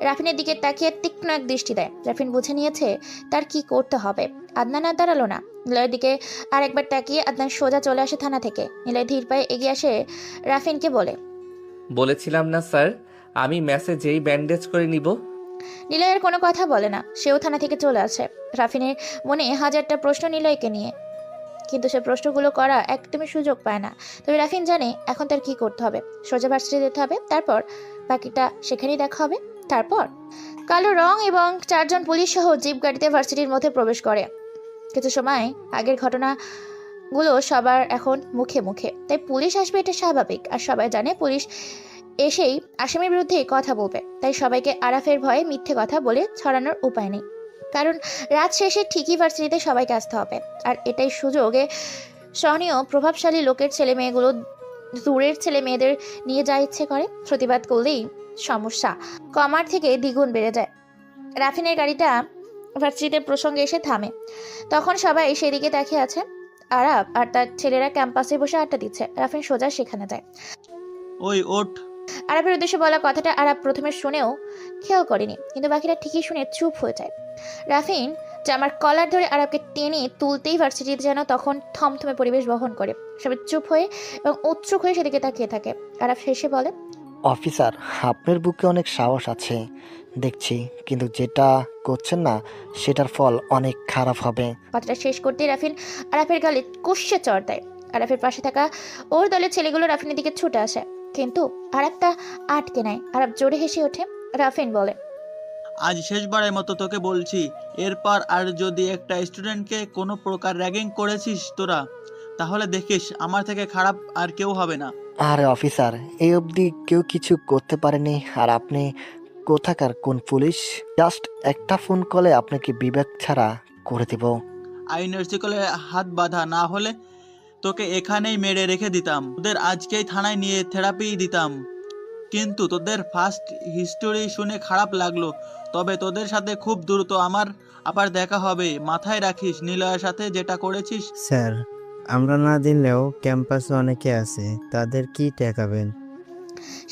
রাফিনের দিকে তাকিয়ে তীক্ষ্ণ এক দৃষ্টি দেয়। রাফিন বুঝে নিয়েছে তার কি করতে হবে। আদনান আর দাঁড়ালো না। নিলয়ের দিকে আর একবার তাকিয়ে আদনান সোজা চলে আসে থানা থেকে। নিলয় ধীর পায়ে এগিয়ে আসে রাফিনকে বলে, বলেছিলাম না স্যার, আমি মেসেজেই ব্যান্ডেজ করে নিব। নিলয়ের কোনো কথা বলে না, সেও থানা থেকে চলে আসে। রাফিনের মনে হাজারটা প্রশ্ন নিলয়কে নিয়ে, কিন্তু সে প্রশ্নগুলো করা একদমই সুযোগ পায় না। তবে রাফিন জানে এখন তার কি করতে হবে। সোজা ভার্সিটি যেতে হবে, তারপর বাকিটা সেখানেই দেখা হবে। তারপর কালো রং এবং 4 জন পুলিশ সহ জিপ গাড়িতে ভার্সিটির মধ্যে প্রবেশ করে। কিছু সময় আগের ঘটনাগুলো সবার এখন মুখে মুখে, তাই পুলিশ আসবে এটা স্বাভাবিক। আর সবাই জানে পুলিশ এসেই আসামির বিরুদ্ধে কথা বলবে, তাই সবাইকে আরাফের ভয়ে মিথ্যে কথা বলে ছড়ানোর উপায় নেই। কারণ রাত শেষে ঠিকই ভার্সিটিতে সবাইকে আসতে হবে, আর এটাই সুযোগে সহনীয় প্রভাবশালী লোকের ছেলে মেয়েগুলো দূরের ছেলে মেয়েদের নিয়ে যা ইচ্ছে করে। প্রতিবাদ করলেই সমস্যা কমার থেকে দ্বিগুণ বেড়ে যায়। রাফিনের গাড়িটা ভার্সিটির প্রসঙ্গে এসে থামে, তখন সবাই সেদিকে তাকিয়ে আছে। আরাফ আর তার ছেলেরা ক্যাম্পাসে বসে আড্ডা দিচ্ছে। রাফিন সোজা সেখানে যায়। ওই ওঠ। আরাফের উদ্দেশ্যে বলা কথাটা আরাফ প্রথমে শুনেও খেয়াল করেনি, কিন্তু বাকিরা ঠিকই শুনে চুপ হয়ে যায়। রাফিন জামার কলার ধরে আরাফকে টেনে তুলতেই ভার্সিটিতে যেন তখন থমথমে পরিবেশ বহন করে। সবাই চুপ হয়ে এবং উৎসুক হয়ে সেদিকে তাকিয়ে থাকে। আরাফ হেসে বলে, অফিসার, আপনার বুকে অনেক সাহস আছে দেখছি, কিন্তু যেটা করছেন না সেটার ফল অনেক খারাপ হবে। কথাটা শেষ করতেই রাফিন আরাফের গালে কষে চড় দেয়। আরাফের পাশে থাকা ওর দলের ছেলেগুলো রাফিনের দিকে ছুটে আসে, কিন্তু আরাফ তা আটকে নেয়। আরাফ জোরে হেসে ওঠে। রাফিন বলে, আজ শেষবারের মতো তোকে বলছি, এরপর আর যদি একটা স্টুডেন্টকে কোনো প্রকার র্যাগিং করেছিস তোরা, তাহলে দেখিস আমার থেকে খারাপ আর কেউ হবে না। আরে অফিসার, এই অবধি কেউ কিছু করতে পারেনি, আর আপনি কোথাকার কোন পুলিশ? জাস্ট একটা ফোন কলে আপনাকে বিবেক ছাড়া করে দেব। আইনের শিকলে হাত বাঁধা না হলে তোকে এখানেই মেরে রেখে দিতাম। তোদের আজকেই থানায় নিয়ে থেরাপি দিতাম। কিন্তু তোদের ফার্স্ট হিস্টোরি শুনে খারাপ লাগলো, তবে তোদের সাথে খুব দ্রুত আমার আবার দেখা হবে। মাথায় রাখিস নিলয়ের সাথে যেটা করেছিস। স্যার, আমরা না দিলেও ক্যাম্পাসে অনেকে আছে, তাদের কি ঠেকাবেন?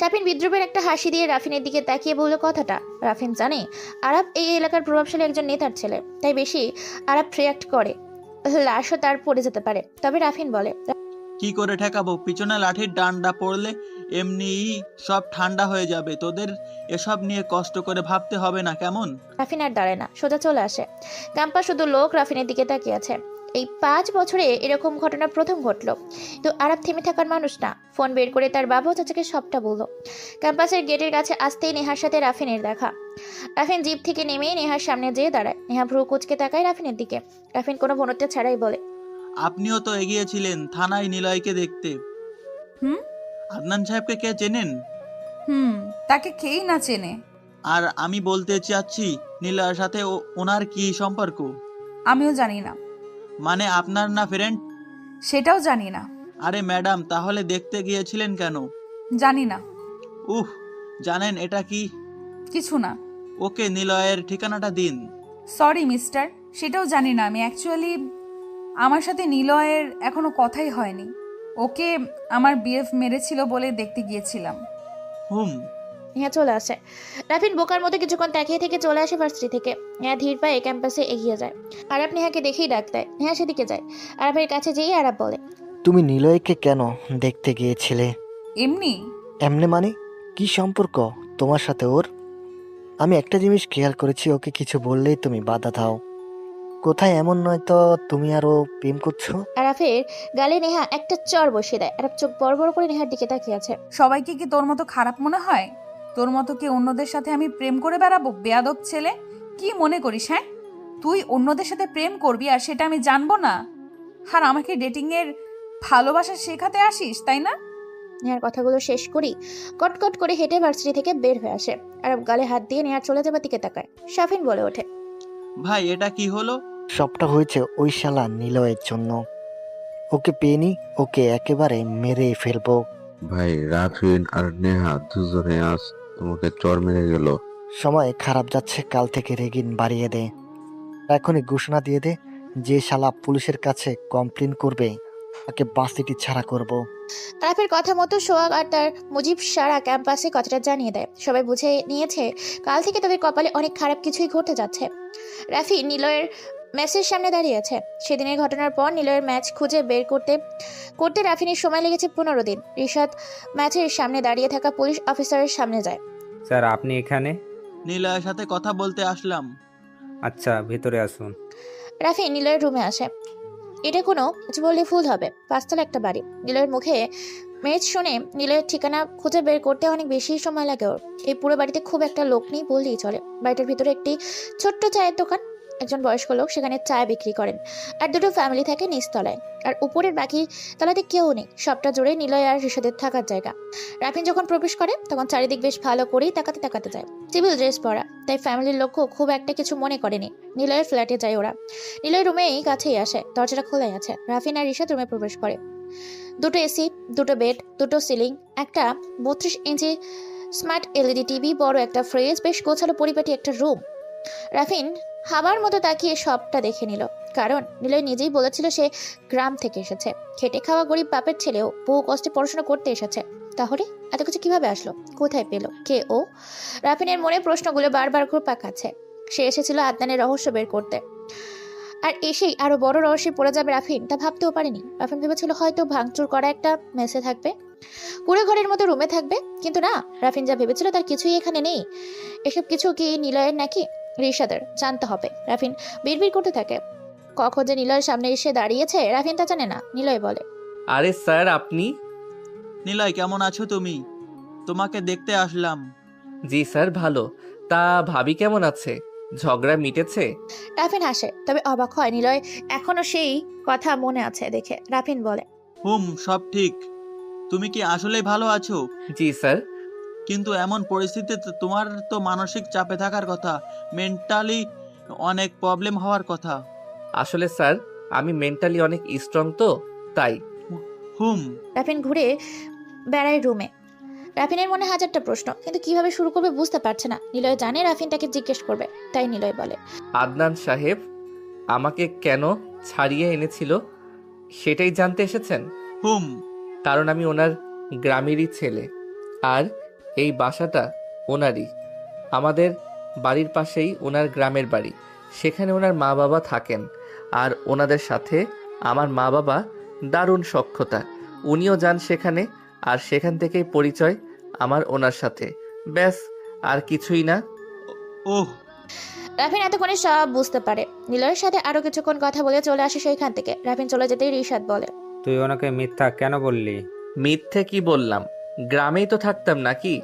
রাফিন বিদ্রুপের একটা হাসি দিয়ে রাফিনের দিকে তাকিয়ে বলল কথাটা। রাফিন জানে আরাফ এই এলাকার প্রভাবশালী একজন নেতার ছেলে, তাই বেশি আরাফ রিয়াক্ট করে লাশও তার পড়ে যেতে পারে। তবে রাফিন বলে, কি করে ঠেকাবো? পিছনে লাঠির ডান্ডা পড়লে এমনিই সব ঠান্ডা হয়ে যাবে। তোদের এসব নিয়ে কষ্ট করে ভাবতে হবে না, কেমন? রাফিন আর দাঁড়ায় না, সোজা চলে আসে। ক্যাম্পাস শুধু লোক রাফিনের দিকে তাকিয়ে আছে। এই 5 বছরে এরকম ঘটনা প্রথম ঘটলো। তো আরাফ থেমে থাকার মানুষ না, ফোন বের করে তার বাবা ও চাচাকে সবটা বলল। ক্যাম্পাসের গেটের কাছে আসতেই নেহার সাথে রাফিনের দেখা। রাফিন জিপ থেকে নেমে নেহার সামনে যেয়ে দাঁড়ায়। নেহা ভ্রু কুচকে তাকায় রাফিনের দিকে। রাফিন কোনো ভনটা ছাড়াই বলে, আপনিও তো এগিয়েছিলেন থানায় নিলয়কে দেখতে। আদনান সাহেবকে কে চেনেন? তাকে কেই না চেনে। আর আমি বলতে চাচ্ছি নিলয়ের সাথে ওনার কি সম্পর্ক? আমিও জানি না। মানে আপনার না ফ্রেন্ড? সেটাও জানি না। আরে ম্যাডাম, তাহলে দেখতে গিয়েছিলেন কেন? জানি না। জানেন এটা কি? কিছু না। ওকে নিলয়ের ঠিকানাটা দিন। সরি মিস্টার, সেটাও জানি না আমি। অ্যাকচুয়ালি আমার সাথে নিলয়ের এখনো কথাই হয়নি। ওকে আমার বিএফ মেরেছিল বলে দেখতে গিয়েছিলাম। হুম। নেহা চলে আসে। রাফিন বোকার মতো কিছুক্ষণ তাকিয়ে থেকে চলে আসে ভার্সিটি থেকে। নেহা ধীর পায়ে ক্যাম্পাসে এগিয়ে যায়। আরাব নেহাকে দেখেই ডাক দেয়। নেহা সেদিকে যায়। আরাবের কাছে যেই আরাব বলে, তুমি নিলয়কে কেন দেখতে গিয়েছিলে? এমনি। এমনি মানে? কি সম্পর্ক তোমার সাথে ওর? আমি একটা জিনিস খেয়াল করেছি, ওকে কিছু বললেই তুমি বাধা দাও। কোথায় এমন নয় তো তুমি আরো প্রেম করছো? আরাফের গালে নেহা একটা চড় বসিয়ে দেয়। আরাব চোখ বড় বড় করে নেহার দিকে তাকিয়ে আছে। সবাইকে কি তোর মতো খারাপ মনে হয়? তোর মতো কি অন্যদের সাথে আমি প্রেম করে বেড়াবো? বেয়াদব ছেলে, কি মনে করিস? হ্যাঁ, তুই অন্যদের সাথে প্রেম করবি আর সেটা আমি জানবো না? আর আমাকে ডেটিং এর ভালোবাসা শেখাতে আসিস, তাই না? নেহার কথাগুলো শেষ করি কটকট করে হেঁটে ভার্সিটি থেকে বের হয়ে আসে। আরব গালে হাত দিয়ে নেহার চলে যাবার দিকে তাকায়। শাফিন বলে ওঠে, ভাই এটা কি হলো? সবটা হয়েছে ওই শালা নিলয়ের জন্য। ওকে পেনি, ওকে একেবারে মেরে ফেলবো। ভাই রাফিন আর নেহা দুজনে আজ তোমাকে চড় মেরে গেল। সময় খারাপ যাচ্ছে, কাল থেকে রেগিন বাড়িয়ে দে। এখনই ঘোষণা দিয়ে দে, যে শালা পুলিশের কাছে কমপ্লেন করবে তাকে বাসিটি ছাড়া করব। আরাফের কথা মতো সোহাগ আর তার মুজিব সারা ক্যাম্পাসে কথাটা জানিয়ে দেয়। সবাই বুঝে নিয়েছে কাল থেকে তাদের কপালে অনেক খারাপ কিছুই ঘটতে যাচ্ছে। রাফি নিলয়ের ম্যাচের সামনে দাঁড়িয়ে আছে। সেদিনের ঘটনার পর নিলয়ের ম্যাচ খুঁজে বের করতে করতে রাফিনের সময় লেগেছে 15 দিন। রিশাদ ম্যাচের সামনে দাঁড়িয়ে থাকা পুলিশ অফিসারের সামনে যায়। স্যার আপনি এখানে? নিলয়ের সাথে কথা বলতে আসলাম। আচ্ছা ভিতরে আসুন। রাফি নিলয়ের রুমে আসে। এটা কোনো কিছু বললে ভুল হবে, পাঁচতলা একটা বাড়ি। নিলয়ের মুখে মেজ শুনে নিলয়ের ঠিকানা খুঁজে বের করতে অনেক বেশি সময় লাগে ওর। এই পুরো বাড়িতে খুব একটা লোক নেই বললেই চলে। বাড়িটার ভিতরে একটি ছোট্ট চায়ের দোকান, একজন বয়স্ক লোক সেখানে চা বিক্রি করেন, আর দুটো ফ্যামিলি থাকে নিচতলায়। আর উপরের বাকি তলাতে কেউ নেই। সবটা জুড়ে নিলয় আর ঋষাদের থাকার জায়গা। রাফিন যখন প্রবেশ করে তখন চারিদিক বেশ ভালো করেই তাকাতে তাকাতে যায়। সিভিল ড্রেস পরা, তাই ফ্যামিলির লোকও খুব একটা কিছু মনে করেনি। নিলয়ের ফ্ল্যাটে যায় ওরা। নিলয়ের রুমেই কাছেই আসে, দরজাটা খোলাই আছে। রাফিন আর ঋষাদ রুমে প্রবেশ করে। দুটো এসি, দুটো বেড, দুটো সিলিং, একটা 32 ইঞ্চি স্মার্ট এলইডি টিভি, বড় একটা ফ্রিজ, বেশ গোছালো পরিপাটি একটা রুম। রাফিন হাবার মতো তাকিয়ে সবটা দেখে নিল। কারণ নিলয় নিজেই বলেছিল সে গ্রাম থেকে এসেছে। খেটে খাওয়া গরিব বাপের ছেলেও বহু কষ্টে পড়াশোনা করতে এসেছে। তাহলে এত কিছু কিভাবে আসলো? কোথায় পেল? কে ও? রাফিনের মনে প্রশ্নগুলো বারবার ঘুরপাক খাচ্ছে। সে এসেছিল আদনানের রহস্য বের করতে, আর এসেই আরো বড় রহস্যে পড়ে যাবে রাফিন তা ভাবতেও পারেনি। রাফিন ভেবেছিল হয়তো ভাঙচুর করা একটা মেসে থাকবে, কুড়ে ঘরের মতো রুমে থাকবে, কিন্তু না, রাফিন যা ভেবেছিল তার কিছুই এখানে নেই। এসব কিছু কি নিলয়ের নাকি ঋষাদের? জানতে হবে। রাফিন বিড়বিড় করতে থাকে। কখন যে নিলয়ের সামনে এসে দাঁড়িয়েছে রাফিন তা জানে না। নিলয় বলে, আরে স্যার আপনি? নিলয় কেমন আছো তুমি? তোমাকে দেখতে আসলাম। জি স্যার ভালো। তা ভাবি কেমন আছে? ঝগড়া মিটেছে? রাফিন হাসে, তবে অবাক হয় নিলয় এখনো সেই কথা মনে আছে দেখে। রাফিন বলে, হুম, সব ঠিক। তুমি কি আসলেই ভালো আছো? জি স্যার। কিন্তু এমন পরিস্থিতিতে তোমার তো মানসিক চাপে থাকার কথা, মেন্টালি অনেক প্রবলেম হওয়ার কথা। আসলে স্যার আমি মেন্টালি অনেক স্ট্রং তো, তাই। হুম। রাফিন ঘুরে বেড়ায় রুমে। রাফিনের মনে হাজারটা প্রশ্ন, কিন্তু কিভাবে শুরু করবে বুঝতে পারছে না। নিলয় জানে রাফিন তাকে জিজ্ঞেস করবে, তাই নিলয় বলে, আদনান সাহেব আমাকে কেন ছাড়িয়ে এনেছিল সেটাই জানতে এসেছেন? হুম। কারণ আমি ওনার গ্রামেরই ছেলে, আর এই বাসাটা ওনারই। আমাদের বাড়ির পাশেই ওনার গ্রামের বাড়ি। সেখানে ওনার মা বাবা থাকেন, আর ওনাদের সাথে আমার মা বাবা দারুণ সখ্যতা। উনিও যান সেখানে, আর সেখান থেকেই পরিচয় আমার ওনার সাথে। ব্যাস, আর কিছুই না। ওহ। রাফিন এতক্ষণে সব বুঝতে পারে। নিলয়ের সাথে আরো কিছুক্ষণ কথা বলে চলে আসে সেইখান থেকে। রাফিন চলে যেতেই ঋষাদ বলে, তুই ওনাকে মিথ্যা কেন বললি? মিথ্যে কি বললাম? গ্রামেই তো থাকতাম নাকি?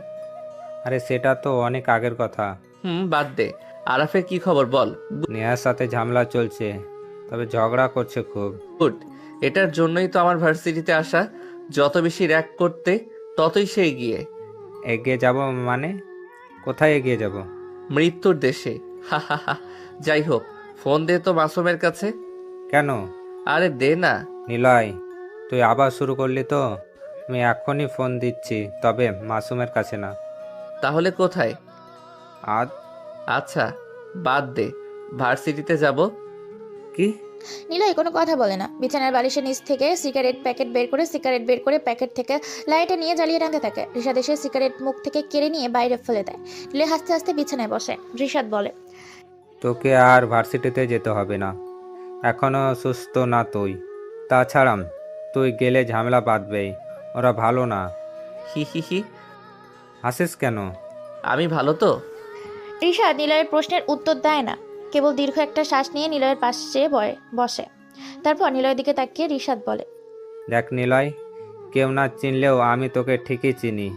আরে সেটা তো অনেক আগের কথা। বাদ দে। আরাফের কি খবর বল। নেহার সাথে ঝামেলা চলছে, তবে ঝগড়া করছে খুব। গুড, এটার জন্যই তো আমার ভার্সিটিতে আসা। যত বেশি র্যাক করতে ততই সে এগিয়ে। এগিয়ে যাব মানে? কোথায় এগিয়ে যাব? মৃত্যুর দেশে। হা। যাই হোক, ফোন দে তো মাসুমের কাছে। কেন? আরে দে না। নিলয়, তুই আবার শুরু করলি তো। আমি এখনই ফোন দিচ্ছি, তবে মাসুমের কাছে না। তাহলে কোথায়? আজ। আচ্ছা বাদ দে, ভার্সিটিতে যাব, কি? নিলয় কোনো কথা বলে না। বিছানার বালিশের নিচ থেকে সিগারেট বের করে প্যাকেট থেকে লাইটার নিয়ে জ্বালিয়ে টানতে থাকে। রিশাদ এসে সিগারেট মুখ থেকে কেড়ে নিয়ে বাইরে ফেলে দেয়। নিলয় হাসতে হাসতে বিছানায় বসে। রিশাদ বলে, তোকে আর ভার্সিটিতে যেতে হবে না, এখনো সুস্থ না তুই। তাছাড়া তুই গেলে ঝামেলা বাঁধবে, ওরা ভালো না। হি হি হি। হাসিস কেন? আমি ভালো তো? রিশাদ নিলয়ের প্রশ্নের উত্তর দেয় না, কেবল দীর্ঘ একটা শ্বাস নিয়ে নিলয়ের পাশে বসে। তারপর নিলয়ের দিকে তাকিয়ে রিশাদ বলে, দেখ নিলয়, কেউ না চিনলেও আমি তোকে ঠিকই চিনি।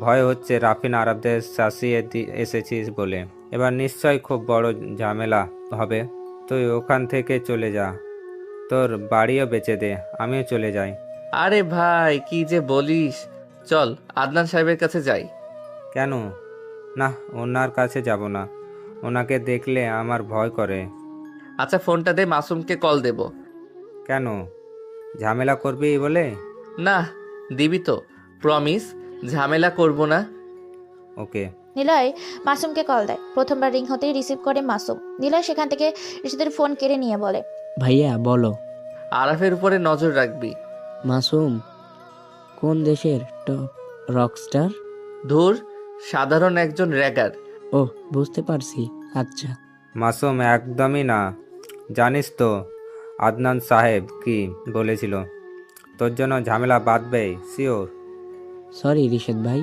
ভয় হচ্ছে রাফিন আরবদের শাসিয়ে এসেছিস বলে। এবার নিশ্চয় খুব বড় ঝামেলা হবে। তুই ওখান থেকে চলে যা, তোর বাড়িও বেচে দে, আমিও চলে যাই। আরে ভাই কি যে বলিস, চল আদনান সাহেবের কাছে যাই। কেন? না, ওনার কাছে যাব না, ওনাকে দেখলে আমার ভয় করে। আচ্ছা ফোনটা দে, মাসুমকে কল দেব। কেন, ঝামেলা করবি বলে? না, দিবি তো, প্রমিস ঝামেলা করব না। ওকে। নিলয় মাসুমকে কল দেয়। প্রথমবার রিং হতেই রিসিভ করে মাসুম। নিলয় সেখান থেকে রিশাদের ফোন কেড়ে নিয়ে বলে, ভাইয়া বলো। আরাফের উপরে নজর রাখবি। মাসুম কোন দেশের টপ রকস্টার? ধুর, সাধারণ একজন র্যাগার। ও বুঝতে পারছি, আচ্ছা। মাসুম একদমই না। জানিস তো আদনান সাহেব কি বলেছিল? তোর জন্য ঝামেলা বাঁধবে, শিওর। সরি রিশাদ ভাই।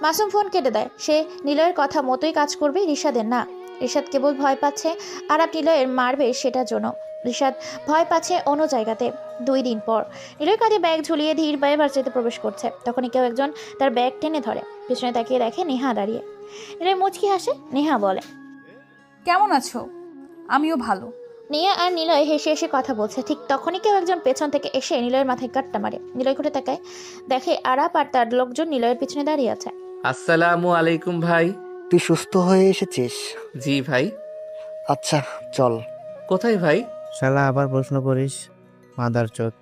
মাসুম ফোন কেটে দেয়। সে নিলয়ের কথা মতোই কাজ করবে, রিশাদের না। রিশাদ কেবল ভয় পাচ্ছে আরাপ নিলয়ের মারবে সেটার জন্য। রিশাদ ভয় পাচ্ছে অন্য জায়গাতে। 2 দিন পর নিলয় কাঁধে ব্যাগ ঝুলিয়ে ধীর পায়ে ভার্সিটিতে প্রবেশ করছে। তখনই কেউ একজন তার ব্যাগ টেনে ধরে। পিছনে তাকিয়ে দেখে নেহা দাঁড়িয়ে। নিলয় মুচকি হাসে। নেহা বলে, কেমন আছো? আমিও ভালো। নেহা আর নিলয় হেসে হেসে কথা বলছে। ঠিক তখনই কেউ একজন পেছন থেকে এসে নিলয়ের মাথায় গাঁটটা মারে। নিলয় ঘুরে তাকায়, দেখে আরাপ আর তার লোকজন নিলয়ের পিছনে দাঁড়িয়ে আছে। আসসালামু আলাইকুম ভাই। তুই সুস্থ হয়ে এসেছিস? জি ভাই। আচ্ছা চল। কোথায় ভাই? শালা আবার প্রশ্ন করিস, মাদার চোদ।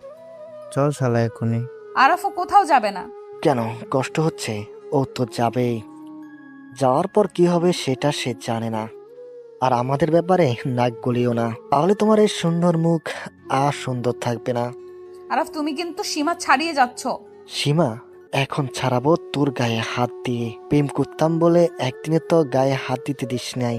চল শালা এক্ষুনি। আরাফও কোথাও যাবে না। কেন, কষ্ট হচ্ছে? ও তো যাবেই। যাওয়ার পর কি হবে সেটা সে জানে না। আর আমাদের ব্যাপারে নাক গলিও না, তাহলে তোমার এই সুন্দর মুখ আর সুন্দর থাকবে না। আরাফ তুমি কিন্তু সীমা ছাড়িয়ে যাচ্ছ। সীমা? এখন ছাড়াবো তোর গায়ে হাত দিয়ে? প্রেম করতাম বলে একদিনে তো গায়ে হাত দিতে দিস নাই।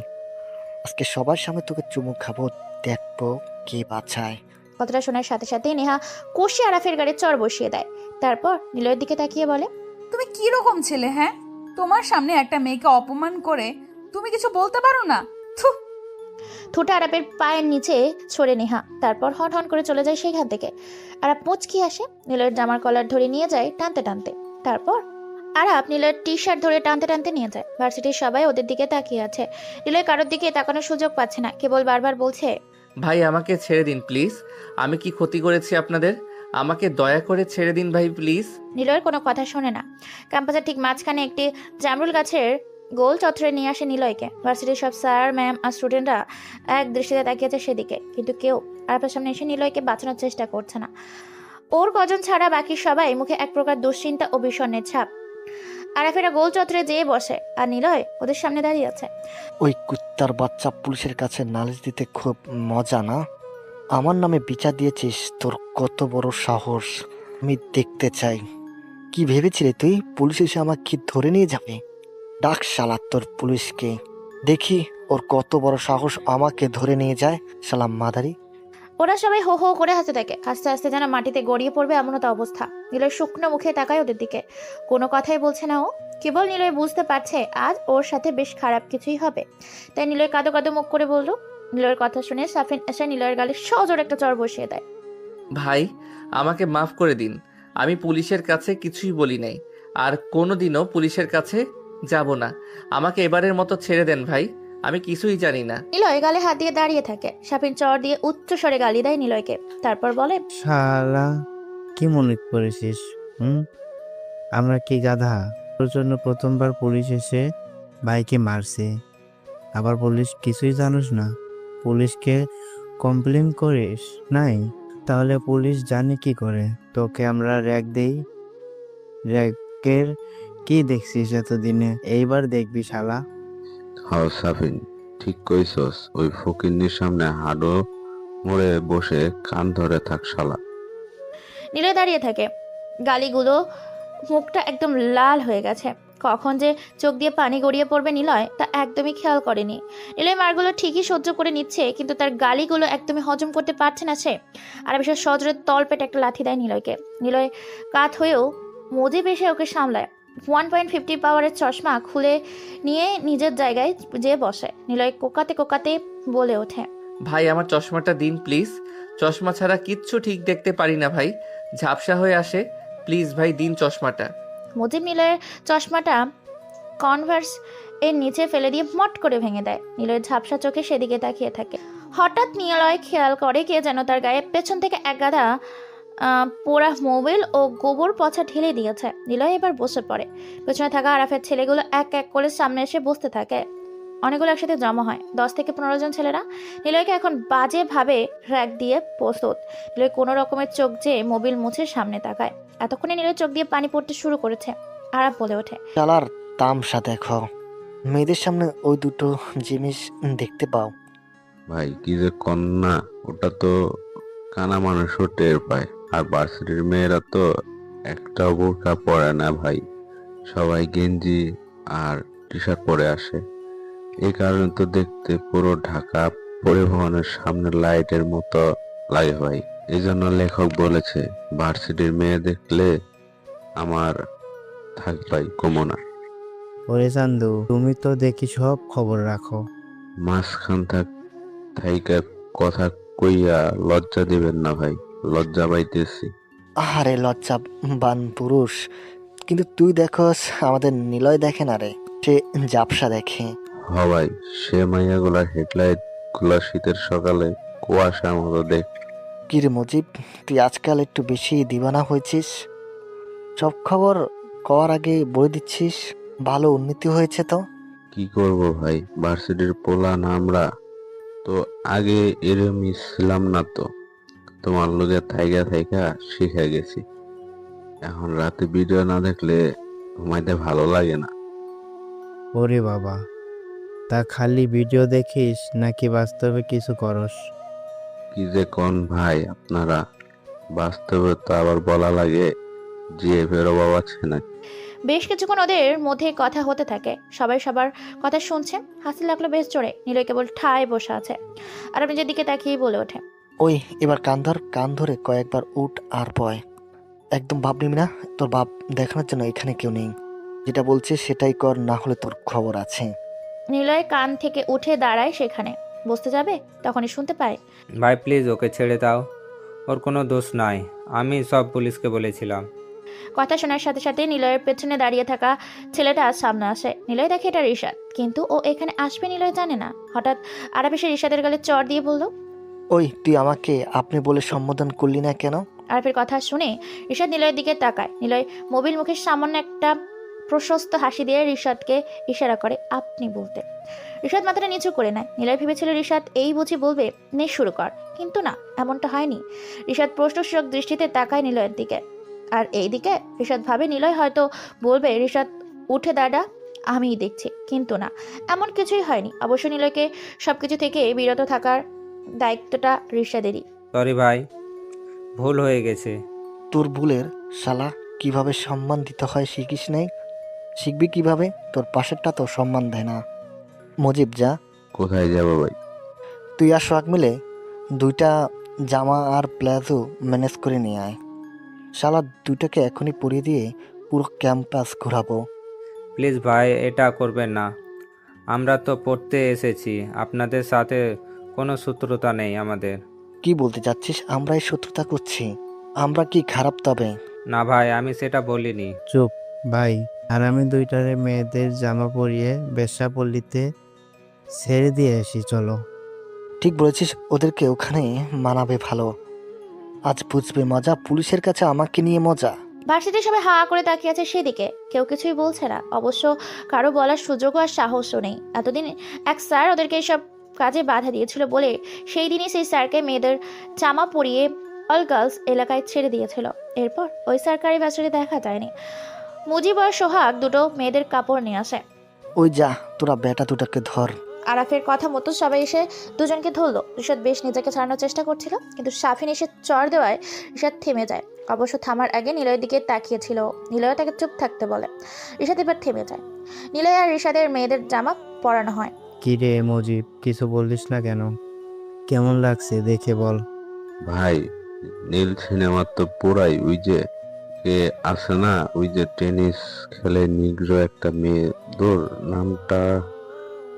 আজকে সবার সামনে তোকে চুমু খাবো, দেখবো কে বাঁচায়। কথাটা শোনার সাথে সাথে নেহা কষে আরাফের গাড়ি চড় বসিয়ে দেয়। তারপর নিলয়ের দিকে তাকিয়ে বলে, তুমি কি রকম ছেলে হ্যাঁ? তোমার সামনে একটা মেয়েকে অপমান করে তুমি কিছু বলতে পারো না? থুটা আরাপের পায়ের নিচে ছড়ে নেহা। তারপর হন হন করে চলে যায় সেখান থেকে। আরাপ মুচকি আসে, নিলয়ের জামার কলার ধরে নিয়ে যায় টানতে টানতে। তারপর আরাপ নিলয়ের টি শার্ট ধরে টানতে টানতে নিয়ে যায়। ভার্সিটির সবাই ওদের দিকে তাকিয়ে আছে। নিলয় কারোর দিকে তাকানোর সুযোগ পাচ্ছে না, কেবল বারবার বলছে, ভাই আমাকে ছেড়ে দিন প্লিজ। আমি কি ক্ষতি করেছি আপনাদের? আমাকে দয়া করে ছেড়ে দিন ভাই প্লিজ। নিলয়ের কোনো কথা শোনে না। ক্যাম্পাসের ঠিক মাঝখানে একটি জামরুল গাছের গোল চত্বরে নিয়ে আসে নিলয়কে। ভার্সিটির সব স্যার ম্যাম আর স্টুডেন্টরা এক দৃষ্টিতে তাকিয়েছে সেদিকে, কিন্তু কেউ আরাফের সামনে এসে নিলয়কে বাঁচানোর চেষ্টা করছে না। ওর কজন ছাড়া বাকি সবাই মুখে এক প্রকার দুশ্চিন্তা ও বিষণ্ণের ছাপ। আরাফেরা গোল চত্বরে যেয়ে বসে, আর নিলয় ওদের সামনে দাঁড়িয়ে আছে। ওই কুত্তার বাচ্চা পুলিশের কাছে নালিশ দিতে খুব মজা না? আমার নামে বিচার দিয়েছিস, তোর কত বড় সাহস আমি দেখতে চাই। কি ভেবেছিলি তুই পুলিশ এসে আমাকে ধরে নিয়ে যাবে? ডাক শালা তোর পুলিশকে, দেখি ওর কত বড় সাহস আমাকে ধরে নিয়ে যায়, শালা মাদারি। ওরা সবাই হো হো করে হাসতে থাকে। হাসতে হাসতে যেন মাটিতে গড়িয়ে পড়বে এমন তো অবস্থা। নিলয় শুকনো মুখে তাকায় ওদের দিকে, কোনো কথাই বলছে না ও। কেবল নিলয় বুঝতে পারছে আজ ওর সাথে বেশ খারাপ কিছুই হবে। তাই নিলয় কাঁদো কাঁদো মুখ করে বলল। নিলয়ের কথা শুনে সাফিন এসে নিলয়ের গালে সজোর একটা চড় বসিয়ে দেয়। ভাই আমাকে মাফ করে দিন, আমি পুলিশের কাছে কিছুই বলি নাই, আর কোনোদিনও পুলিশের কাছে যাব না। আমাকে এবারের মতো ছেড়ে দেন ভাই, আমি কিছুই জানি না। নিলয় গালে হাত দিয়ে দাঁড়িয়ে থাকে। সাফিন চড় দিয়ে উচ্চ স্বরে গালি দেয় নিলয়কে। তারপর বলে, শালা কি মনে করেছিস? আমরা কি গাধা? তোর জন্য প্রথমবার পুলিশ এসে ভাইকে মারছে, আবার পুলিশ কিছুই জানোস না? পুলিশকে কমপ্লেন করিস নাই? তাহলে পুলিশ জানে কি করে? তোকে আমরা র্যাক দেই। র্যাকের কি দেখছিস এতদিনে? এইবার দেখবি শালা। হাও সাফিন, ঠিক কইছস। ওই ফকিন্নির সামনে হাডো মোড়ে বসে কান ধরে থাক শালা। নিলয় দাঁড়িয়ে থাকে, গালিগুলো, মুখটা একদম লাল হয়ে গেছে। কখন যে চোখ দিয়ে পানি গড়িয়ে পড়বে নিলয় তা একদমই খেয়াল করেনি। নিলয় মারগুলো ঠিকই সহ্য করে নিচ্ছে, কিন্তু তার গালিগুলো একদমই হজম করতে পারছে না সে। আর বিশেষ সজোরে তলপেটে একটা লাথি দেয় নিলয়কে। নিলয় কাত হয়েও মুজিব এসে ওকে সামলায়। 1.50 পাওয়ারের চশমা খুলে নিয়ে নিজের জায়গায় যেয়ে বসে। নিলয় কোকাতে কোকাতে বলে ওঠে, ভাই আমার চশমাটা দিন প্লিজ, চশমা ছাড়া কিচ্ছু ঠিক দেখতে পারি না ভাই, ঝাপসা হয়ে আসে, প্লিজ ভাই দিন চশমাটা। মুজিব নিলয়ের চশমাটা কনভার্স এর নিচে ফেলে দিয়ে মট করে ভেঙে দেয়। নিলয়ের ঝাপসা চোখে সেদিকে তাকিয়ে থাকে। হঠাৎ নিলয় খেয়াল করে কে যেন তার গায়ে পেছন থেকে এক গাদা পোড়া মোবিল ও গোবর পচা ঢেলে দিয়েছে। নিলয় এবার বসে পড়ে। পেছনে থাকা আরাফের ছেলেগুলো এক এক করে সামনে এসে বসতে থাকে। অনেকগুলো একসাথে জমা হয়, 10 থেকে 15 জন ছেলেরা। নিলয়কে এখন বাজে ভাবে র‍্যাক দিয়ে প্রস্তুত। নিলয় কোনো রকমের চোখ যে মোবিল মুছে সামনে তাকায়। এতক্ষণে নিলয় চোখ দিয়ে পানি পড়তে শুরু করেছে। আরাফ বলে ওঠে, শালার তামসা দেখো, মেয়েদের সামনে ওই দুটো জিনিস দেখতে পাও। ভাই কি যে কন্যা, ওটা তো কানা মানুষও টের পায়। আর ভার্সিটির মেয়েরা তো একটা বোরকা পরে না ভাই, সবাই গেঞ্জি আর টি শার্ট পরে আসে। এই কারণে তো দেখতে পুরো ঢাকা পরিবহনের সামনে লাইটের মতো লাগে ভাই। এই জন্য লেখক বলেছে ভার্সিটির মেয়ে দেখলে আমার থাক ভাই কমো না। ওরে চান্দু, তুমি তো দেখি সব খবর রাখো। মাঝখান থাইকা কথা কইয়া লজ্জা দিবেন না ভাই, লজ্জা পাইতেছি। আরে লজ্জাবান পুরুষ, কিন্তু তুই দেখোস আমাদের নিলয় দেখে না রে, সে জাপসা দেখে। হ ভাই, সে মাইয়াগুলার হেডলাইট গুলা শীতের সকালে কুয়াশার মতো দেখ। কি রে মুজিব, তুই আজকাল একটু বেশি দিবানা হয়েছিস। সব খবর করার আগে বলে দিচ্ছিস। ভালো উন্নতি হয়েছে তো। কি করব ভাই, ভার্সিটির পোলা না আমরা, তো আগে এরমই ছিলাম না তো। তোমার লোকে থাইকা থাইকা শিখে গেছি। এখন রাতে ভিডিও না দেখলে ঘুমাইতে ভালো লাগে না। ওরে বাবা, তা খালি ভিডিও দেখিস নাকি বাস্তবে কিছু করস? কি যে কোন ভাই আপনারা, বাস্তবে তো আবার বলা লাগে জিএফের অভাব আছে নাকি। বেশ কিছুক্ষণ ওদের মধ্যে কথা হতে থাকে। সবাই সবার কথা শুনছে। হাসি লাগলো বেশ জোরে। নিলয় কেবল ঠায় বসে আছে আর নিজের দিকে তাকিয়ে বলে ওঠে, ওই এবার কান ধরে কয়েকবার উঠ আর পয়। একদম ভাব নিবি না, তোর বাপ দেখানোর জন্য এখানে কেউ নেই। যেটা বলছিস সেটাই কর, না হলে তোর খবর আছে। নিলয় কান থেকে উঠে দাঁড়ায়। সেখানে বসতে যাবে তখনই শুনতে পায়, ভাই প্লিজ ওকে ছেড়ে দাও, ওর কোনো দোষ নাই, আমি সব পুলিশকে বলেছিলাম। কথা শোনার সাথে সাথে নিলয়ের পেছনে দাঁড়িয়ে থাকা ছেলেটা সামনে আসে। নিলয় দেখে এটা রিশাদ, কিন্তু ও এখানে আসবে নিলয় জানে না। হঠাৎ আরাফ এসে রিশাদের গালে চড় দিয়ে বলল, ওই তুই আমাকে আপনি বলে সম্বোধন করলি না কেন? আরাফের কথা শুনে রিশাদ নিলয়ের দিকে তাকায়। নিলয় মোবিল মুখের সামান্য একটা প্রশস্ত হাসি দিয়ে রিশাদকে ইশারা করে আপনি বলতে। রিশাদ মাথাটা নিচু করে নেয়। নিলয় ভেবেছিল রিশাদ এই বুঝি বলবে নে শুরু কর, কিন্তু না, এমনটা হয়নি। রিশাদ প্রশ্নসূচক দৃষ্টিতে তাকায় নিলয়ের দিকে। আর এই দিকে রিশাদ ভাবে নিলয় হয়তো বলবে রিশাদ উঠে দাঁড়া, আমিই দেখছি, কিন্তু না, এমন কিছুই হয়নি। অবশ্য নিলয়কে সবকিছু থেকে বিরত থাকার দায়িত্বটা রিশাদেরই। সরি ভাই, ভুল হয়ে গেছে। তোর ভুলের শালা কিভাবে সম্মান দিতে হয় শিখিস নাই? শিখবি কিভাবে? তোর পাশেরটা তো সম্মান দেয় না। মুজিব যা। কোথায় যাবো ভাই? তুই আর সোহাগ মিলে 2টা জামা আর প্লাজো ম্যানেজ করে নিয়ে আয়। শালা 2টাকে এখনই পরিয়ে দিয়ে পুরো ক্যাম্পাস ঘোরাবো। প্লিজ ভাই, এটা করবেন না, আমরা তো পড়তে এসেছি, আপনাদের সাথে কোনো শত্রুতা নেই আমাদের। কি বলতে চাচ্ছিস? আমরাই শত্রুতা করছি? আমরা কি খারাপ তবে? না ভাই, আমি সেটা বলিনি। চুপ ভাই, আর আমি 2টারে মেয়েদের জামা পরিয়ে বেশ্যাপল্লীতে ছেড়ে দিয়ে আসি, চলো। ঠিক বলেছিস, ওদেরকে ওখানে মানাবে ভালো। আজ বুঝবে মজা, পুলিশের কাছে আমাকে নিয়ে মজা। ভার্সিটির সবাই হা করে তাকিয়ে আছে সেদিকে, কেউ কিছুই বলছে না। অবশ্য কারো বলার সুযোগও আর সাহসও নেই। এতদিন এক স্যার ওদেরকে এইসব কাজে বাধা দিয়েছিল বলে সেই দিনই সেই স্যারকে মেয়েদের জামা পরিয়ে অল গার্লস এলাকায় ছেড়ে দিয়েছিল। এরপর ওই সরকারি ভার্সিটি দেখা যায়নি। মুজিব আর সোহাগ দুটো মেয়েদের কাপড় নিয়ে আসে। ওই যা, তোরা বেটা 2টাকে ধর। আরাফের কথা মতো সবাই এসে দুজনকে ধরলো। রিশাদ বেশ নিজেকে ছাড়ানোর চেষ্টা করছিল, কিন্তু সাফিন এসে চড় দেওয়ায় রিশাদ থেমে যায়। অবশ্য থামার আগে নিলয়ের দিকে তাকিয়েছিল। নিলয় তাকে চুপ থাকতে বলে। রিশাদ এবার থেমে যায়। নিলয় আর রিশাদের মেয়েদের জামা পরানো হয়। কি রে মজিব, কিছু বলিস না কেন? কেমন লাগছে দেখে বল। ভাই, নীল সিনেমার তো পুরাই ওই যে কে আছে না, ওই যে টেনিস খেলে নিগ্র একটা মেয়ে, দূর নামটা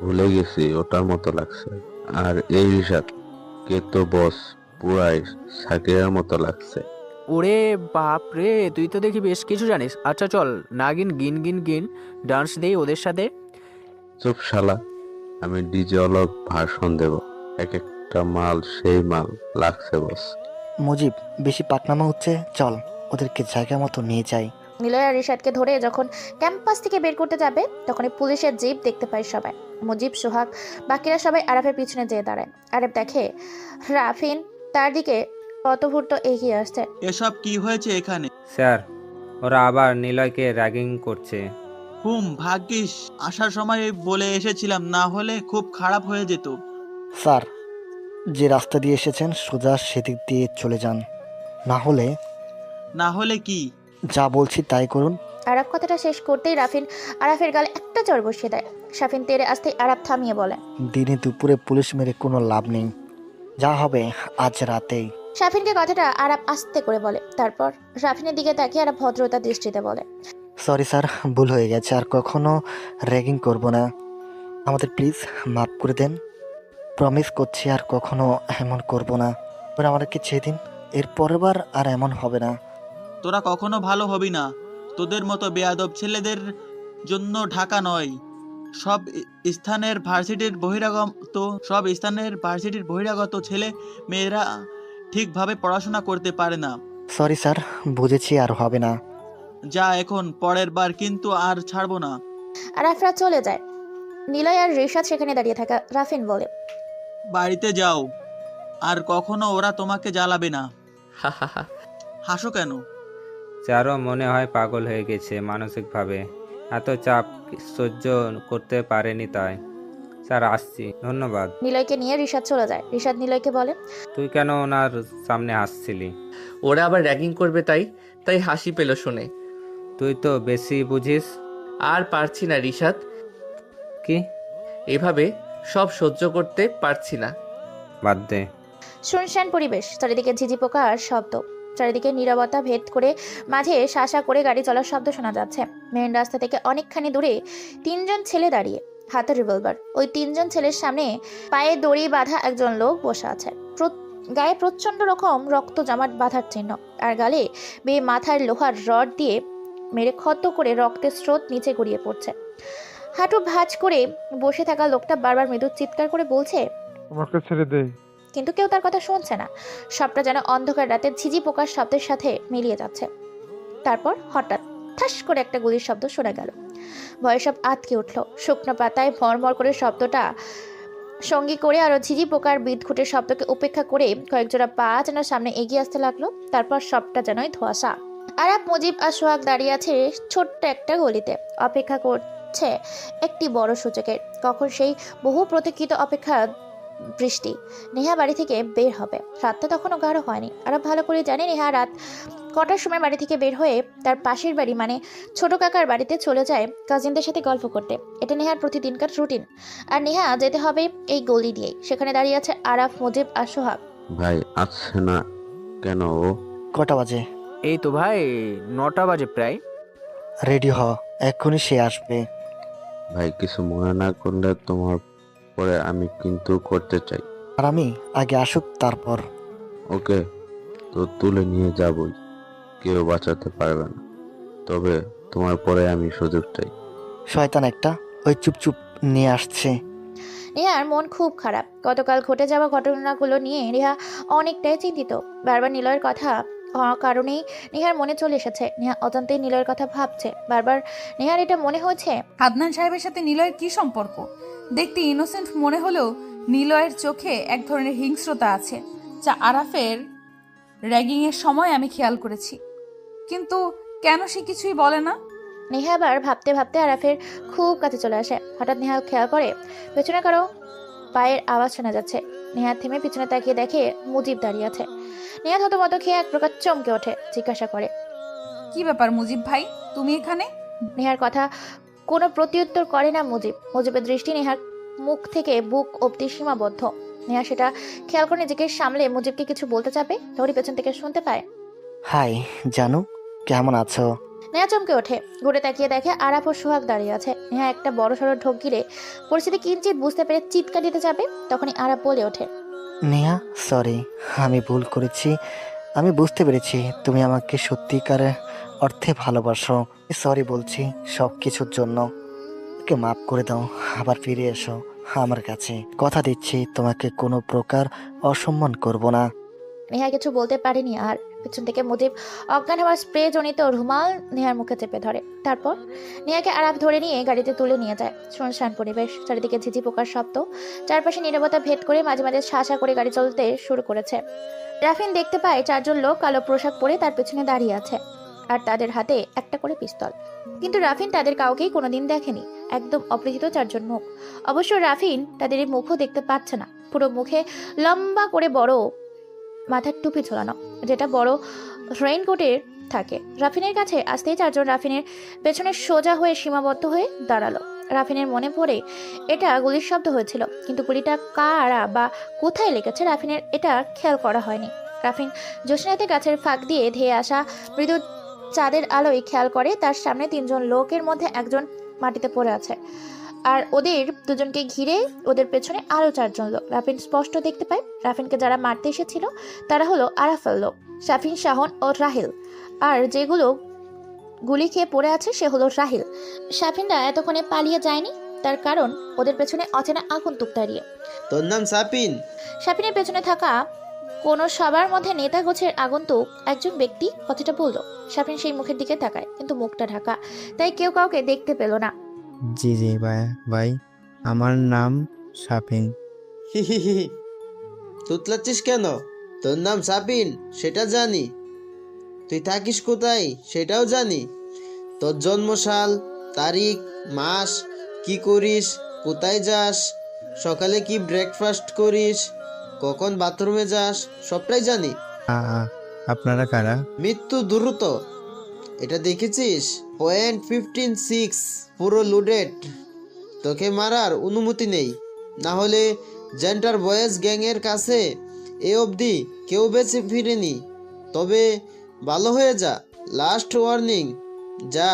ভুলে গেছি, ওটার মতো লাগছে। আর এই রিশাদ কে তো বস, পুরাই সাকিরের মতো লাগছে। ওরে বাপ রে, তুই তো দেখি বেশ কিছু জানিস। আচ্ছা চল, নাগিন গিন গিন গিন ডান্স দেই ওদের সাথে। চুপ শালা, আমি ডিজে অলক ভাষণ দেব। এক একটা মাল সেই মাল লাগছে বস। মুজিব, বেশি পাকনামা হচ্ছে, চল ওদেরকে জায়গা মতো নিয়ে যাই। নিলয় আর রিশাদকে ধরে যখন ক্যাম্পাস থেকে বের করতে যাবে, তখনই পুলিশের জিপ দেখতে পায় সবাই। মুজিব, সোহাগ, বাকিরা সবাই আরাফের পিছনে যেয়ে দাঁড়ায়। আরাফ দেখে রাফিন তার দিকে পথভূর্ত এগিয়ে আসছে। এসব কি হয়েছে এখানে? স্যার, ওরা আবার নিলয়কে র্যাগিং করছে। ভাগ্যিস আসার সময় বলে এসেছিলাম, না হলে খুব খারাপ হয়ে যেত। স্যার, যে রাস্তা দিয়ে এসেছেন সোজা সেদিক দিয়ে চলে যান, না হলে কি? যা বলছি তাই করুন। আরাফ কথাটা শেষ করতেই রাফিন আরাফের গালে একটা চড় বসিয়ে দেয়। সাফিন তেড়ে আসতে আরাফ থামিয়ে বলে, দিনে দুপুরে পুলিশ মেরে কোনো লাভ নেই, যা হবে আজ রাতেই। সাফিনকে কথাটা আরাফ আস্তে করে বলে। তারপর সাফিনের দিকে তাকিয়ে আরাফ ভদ্রতার দৃষ্টিতে বলে, সরি স্যার, ভুল হয়ে গেছে, আর কখনো র্যাগিং করব না, আমাদের প্লিজ মাফ করে দেন। প্রমিস করছি আর কখনো এমন করব না। এবার আমাদেরকে ছেড়ে দিন, এর পরের বার আর এমন হবে না। তোরা কখনো ভালো হবি না। তোদের মতো বেয়াদব ছেলেদের জন্য ঢাকা নয়, সব স্থানের ভার্সিটির বহিরাগত ছেলে মেয়েরা ঠিকভাবে পড়াশোনা করতে পারে না। সরি স্যার, বুঝেছি, আর হবে না। যা এখন, পরের বার কিন্তু আর ছাড়বো না। আরাফরা চলে যায়। নিলয় আর রিশাদ সেখানে দাঁড়িয়ে থাকা। রাফিন বলে, বাড়িতে যাও, আর কখনো ওরা তোমাকে জ্বালাবে না। হাসো কেন? চারও মনে হয় পাগল হয়ে গেছে মানসিকভাবে, এত চাপ সহ্য করতে পারেনি তাই। স্যার, আসছি, ধন্যবাদ। নিলয়কে নিয়ে রিশাদ চলে যায়। রিশাদ নিলয়কে বলে, তুই কেন ওনার সামনে হাসছিলি? ওরা আবার র্যাগিং করবে তাই হাসি পেল শুনে। তুই তো বেশি বুঝিস। আর পারছি না রিশাদ, কি এভাবে সব সহ্য করতে পারছি না। বাদ দে। শুনশান পরিবেশ, চারিদিকে ঝিঝি পোকার শব্দ। চারিদিকে নীরবতা ভেদ করে মাঝে শাসা করে গাড়ি চলার শব্দ শোনা যাচ্ছে। মেন রাস্তা থেকে অনেকখানি দূরে তিনজন ছেলে দাঁড়িয়ে, হাতে রিভলভার। ওই তিনজন ছেলের সামনে পায়ে দড়ি বাঁধা একজন লোক বসে আছে। গায়ে প্রচন্ড রকম রক্ত জমাট বাঁধার চিহ্ন, আর গালে বেয়ে মাথার লোহার রড দিয়ে মেরে ক্ষত করে রক্তের স্রোত নিচে গড়িয়ে পড়ছে। হাঁটু ভাঁজ করে বসে থাকা লোকটা বারবার মৃদু চিৎকার করে বলছে, আমাকে ছেড়ে দে। কিন্তু কেউ তার কথা শুনছে না। সবটা যেন অন্ধকার রাতে ঝিঝি পোকার শব্দের সাথে মিলিয়ে যাচ্ছে। তারপর হঠাৎ ঠাস করে একটা গুলির শব্দ শোনা গেল। ভয়ে সব আতকে উঠল। শুকনো পাতায় মরমর করে শব্দটা সঙ্গী করে আরো ঝিঝি পোকার বিদঘুটের শব্দকে উপেক্ষা করে কয়েকজোড়া পা যেন সামনে এগিয়ে আসতে লাগলো। তারপর সবটা যেনই ধোঁয়াশা। আরাফ, মুজিব আর সোহাগ দাঁড়িয়ে আছে ছোট্ট একটা গলিতে, অপেক্ষা করছে একটি বড় সূচকের। কখন সেই বহু প্রতীক্ষিত অপেক্ষা বৃষ্টি। নেহা বাড়ি থেকে বের হবে। রাতটা তখনও গাঢ় হয়নি। আরাফ ভালো করে জানে নেহা রাত কটার সময় বাড়ি থেকে বের হয়ে তার পাশের বাড়ি মানে ছোট কাকার বাড়িতে চলে যায় কাজিনদের সাথে গল্প করতে। এটা নেহার প্রতিদিনকার রুটিন। আর নেহা যেতে হবে এই গলি দিয়েই। সেখানে দাঁড়িয়ে আছে আরাফ, মুজিব আর সোহাগ। ভাই আসছে না কেন ও? কটা বাজে? এই তো ভাই 9টা বাজে প্রায়। রেডি হ, এক্ষুনি সে আসবে। ভাই কিছু মনে না করলে তোমার পরে আমি কিন্তু করতে চাই। আর আমি আগে আসুক তারপর। ওকে, তো তুলে নিয়ে যাবই, কেউ বাঁচাতে পারবে না, তবে তোমার পরে আমি সুযোগ চাই। শয়তান একটা, ওই চুপচুপ নিয়ে আসছে। নেহার মন খুব খারাপ। গতকাল ঘটে যাওয়া ঘটনাগুলো নিয়ে নেহা অনেকটাই চিন্তিত। বারবার নিলয়ের কথা কারণেই নেহার মনে চলে এসেছে। নেহা অজান্তেই নিলয়ের কথা ভাবছে। বারবার নেহার এটা মনে হয়েছে, আদনান সাহেবের সাথে নিলয়ের কি সম্পর্ক? দেখতে ইনোসেন্ট মনে হলেও নিলয়ের চোখে এক ধরনের হিংস্রতা আছে, যা আরাফের র্যাগিংয়ের সময় আমি খেয়াল করেছি। কিন্তু কেন সে কিছুই বলে না? নেহা আবার ভাবতে ভাবতে আরাফের খুব কাছে চলে আসে। হঠাৎ নেহা খেয়াল করে পেছনে কারো পায়ের আওয়াজ শোনা যাচ্ছে। নেহা থেমে পিছনে তাকিয়ে দেখে মুজিব দাঁড়িয়ে আছে। নেহা থতমত খেয়ে এক প্রকার চমকে ওঠে, জিজ্ঞাসা করে, কি ব্যাপার মুজিব ভাই, তুমি এখানে? নেহার কথা কোনো প্রত্যুত্তর করে না মুজিব। মুজিবের দৃষ্টি নেহার মুখ থেকে বুক অব্দি সীমাবদ্ধ। নেহা সেটা খেয়াল করে নিজেকে সামলে মুজিবকে কিছু বলতে চাপে, তখনই পেছন থেকে শুনতে পায়, হাই জানু, কেমন আছো? নেহা চমকে ওঠে, ঘুরে তাকিয়ে দেখে আরাফ ও সোহাগ দাঁড়িয়ে আছে। নেহা একটা বড় সড়ো ঢোক গিলে পরিস্থিতি কিঞ্চিত বুঝতে পেরে চিৎকার দিতে যাবে, তখনই আরাফ বলে ওঠে, নেহা সরি, আমি ভুল করেছি। আমি বুঝতে পেরেছি তুমি আমাকে সত্যিকারের অর্থে ভালোবাসো। সরি বলছি সব কিছুর জন্য। ওকে মাফ করে দাও, আবার ফিরে এসো আমার কাছে। কথা দিচ্ছি তোমাকে কোনো প্রকার অসম্মান করব না। নেহা কিছু বলতে পারেনি আর। পেছন থেকে মুজিব অজ্ঞান হওয়ার স্প্রে জনিত রুমাল নেহার মুখে চেপে ধরে। তারপর নেহাকে আরাফ ধরে নিয়ে গাড়িতে তুলে নিয়ে যায়। শুনশান পরিবেশ, চারিদিকে ঝিঝি পোকার শব্দ, চারপাশে নীরবতা ভেদ করে মাঝে মাঝে শাঁসা করে গাড়ি চলতে শুরু করেছে। রাফিন দেখতে পায় 4 জন লোক কালো পোশাক পরে তার পেছনে দাঁড়িয়ে আছে, আর তাদের হাতে একটা করে পিস্তল। কিন্তু রাফিন তাদের কাউকেই কোনোদিন দেখেনি। একদম অপরিচিত 4 জন মুখ। অবশ্য রাফিন তাদের এই মুখও দেখতে পাচ্ছে না। পুরো মুখে লম্বা করে বড় মাথার টুপি ঝোলানো, যেটা বড় রেইনকোটের থাকে। রাফিনের কাছে আসতেই 4 জন রাফিনের পেছনে সোজা হয়ে সীমাবদ্ধ হয়ে দাঁড়ালো। রাফিনের মনে পড়ে এটা গুলির শব্দ হয়েছিল, কিন্তু গুলিটা কারা বা কোথায় লেগেছে রাফিনের এটা খেয়াল করা হয়নি। রাফিন জোসনাতে গাছের ফাঁক দিয়ে ধেয়ে আসা মৃদু চাঁদের আলোয় খেয়াল করে তার সামনে 3 জন লোকের মধ্যে একজন মাটিতে পড়ে আছে, আর ওদের দুজনকে ঘিরে ওদের পেছনে আরো 4 জন লোক। রাফিন স্পষ্ট দেখতে পায় রাফিনকে যারা মারতে এসেছিল তারা হলো আরাফের লোক, শাফিন, শাহন ও রাহিল। আর যেগুলো গুলি খেয়ে পড়ে আছে সে হলো রাহিল। শাফিনরা এতক্ষণে পালিয়ে যায়নি, তার কারণ ওদের পেছনে অচেনা আগন্তুক দাঁড়িয়ে। তোর নাম সাপিন? শাফিনের পেছনে থাকা কোনো সবার মধ্যে নেতা গোছের আগন্তুক একজন ব্যক্তি কথাটা বলল। শাফিন সেই মুখের দিকে তাকায়, কিন্তু মুখটা ঢাকা, তাই কেউ কাউকে দেখতে পেল না। জি জি ভাই, আমার নাম শাফিন। তুতলাচ্ছিস কেন? তোর নাম সাপিন সেটা জানি, তুই থাকিস কোথায় সেটাও জানি, তোর জন্মসাল, তারিখ, মাস, কি করিস, কোথায় যাস, সকালে কি ব্রেকফাস্ট করিস, কখন বাথরুমে যাস, সবটাই জানি। আপনারা কারা? মৃত্যু দ্রুত, এটা দেখেছিস? .156 পুরো লোডেড, তোকে মারার অনুমতি নেই, না হলে জেন্টার বয়েজ গ্যাংয়ের কাছে এ অবধি কেউ বেঁচে ফিরেনি। তবে ভালো হয়ে যা, লাস্ট ওয়ার্নিং, যা।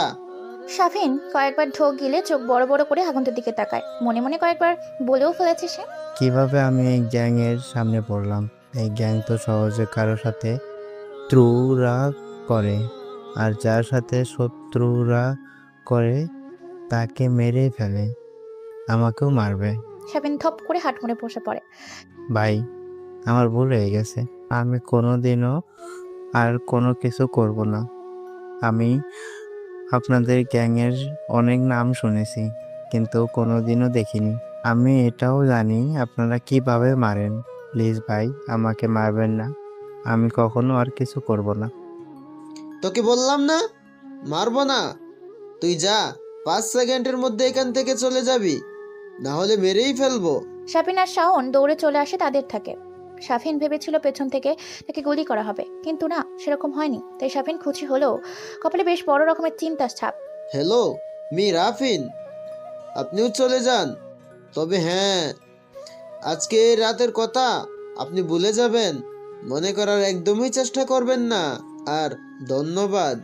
শাফিন কয়েকবার ঢোক গিলে চোখ বড় বড় করে আগন্তুর দিকে তাকায়। মনে মনে কয়েকবার বলেও ফেলেছে সে, কিভাবে আমি এই গ্যাংয়ের সামনে পড়লাম? এই গ্যাং তো সহজে কারো সাথে শত্রুরা করে, আর যার সাথে শত্রুরা করে তাকে মেরে ফেলে, আমাকেও মারবে। শাফিন থপ করে হাট মুড়ে বসে পড়ে। ভাই, আমার ভুল হয়ে গেছে, আমি কোনোদিনও আর কোনো কিছু করব না। আমি আপনাদের গ্যাংয়ের অনেক নাম শুনেছি, কিন্তু কোনোদিনও দেখিনি। আমি এটাও জানি আপনারা কিভাবে মারেন। প্লিজ ভাই, আমাকে মারবেন না, আমি কখনো আর কিছু করব না। তোকে বললাম না মারবো না, তুই যা, 5 সেকেন্ডের মধ্যে এখান থেকে চলে যাবি, না হলে মেরেই ফেলবো। শাফিন আর শাওন দৌড়ে চলে আসে তাদের থাকে। শাফিন ভেবেছিল পেছন থেকে তাকে গুলি করা হবে, কিন্তু না, সেরকম হয়নি। তাই শাফিন খুশি হলেও কপালে বেশ বড় রকমের চিন্তার ছাপ। হ্যালো মি রাফিন, আপনিও চলে যান, তবে হ্যাঁ, আজকে রাতের কথা আপনি ভুলে যাবেন, মনে করার একদমই চেষ্টা করবেন না। আর ধন্যবাদ।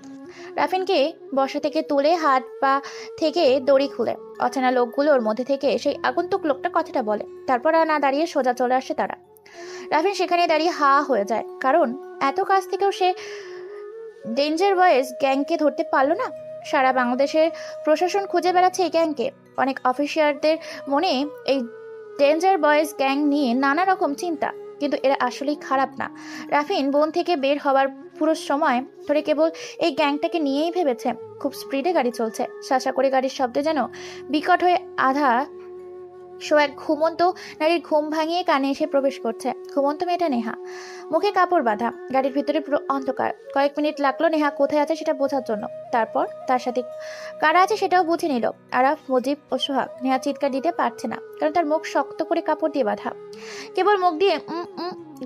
রাফিনকে বসা থেকে তুলে হাত পা থেকে দড়ি খুলে অচেনা লোকগুলোর মধ্যে থেকে সেই আগন্তুক লোকটা কথাটা বলে। তারপর আর না দাঁড়িয়ে সোজা চলে আসে তারা। রাফিন সেখানে দাঁড়িয়ে হা হয়ে যায়, কারণ এত কাছ থেকেও সে ডেঞ্জার বয়েজ গ্যাংকে ধরতে পারলো না। সারা বাংলাদেশের প্রশাসন খুঁজে বেড়াচ্ছে এই গ্যাংকে। অনেক অফিসারদের মনে এই ডেঞ্জার বয়েজ গ্যাং নিয়ে নানা রকম চিন্তা, কিন্তু এরা আসলেই খারাপ না। রাফিন বন থেকে বের হওয়ার পুরো সময় ধরে কেবল এই গ্যাংটাকে নিয়েই ভেবেছে। খুব স্পিডে গাড়ি চলছে, শাসা করে গাড়ির শব্দে যেন বিকট হয়ে আধা সোহাগ ঘুমন্ত নারীর ঘুম ভাঙিয়ে কানে এসে প্রবেশ করছে। ঘুমন্ত মেয়েটা নেহা, মুখে কাপড় বাঁধা। গাড়ির ভিতরে পুরো অন্ধকার। কয়েক মিনিট লাগলো নেহা কোথায় আছে সেটা বোঝার জন্য। তারপর তার সাথে কারা আছে সেটাও বুঝে নিল। আরাফ, মুজিব ও সোহাগ। নেহা চিৎকার দিতে পারছে না, কারণ তার মুখ শক্ত করে কাপড় দিয়ে বাঁধা। কেবল মুখ দিয়ে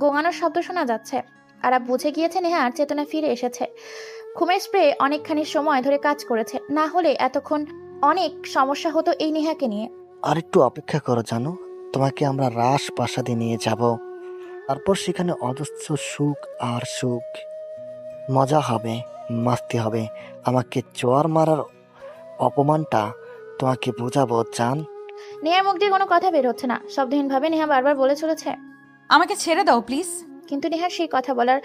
গোঙানোর শব্দ শোনা যাচ্ছে। আরাফ বুঝে গিয়েছে নেহার চেতনা ফিরে এসেছে। ঘুমের স্প্রে অনেকখানি সময় ধরে কাজ করেছে, না হলে এতক্ষণ অনেক সমস্যা হতো এই নেহাকে নিয়ে। আর একটু অপেক্ষা করো, জানো, তোমাকে আমরা রাজপ্রাসাদে নিয়ে যাব। তারপর সেখানে অজস্র সুখ আর সুখ, মজা হবে, মাস্তি হবে। আমাকে চোয়ার মারার অপমানটা তোমাকে বোঝাবো, জান। নেহার মুখ দিয়ে কোনো কথা বের হচ্ছে না। শব্দহীনভাবে নেহা বারবার বলে চলেছে, আমাকে ছেড়ে দাও প্লিজ। কিন্তু নেহার সেই কথা বলার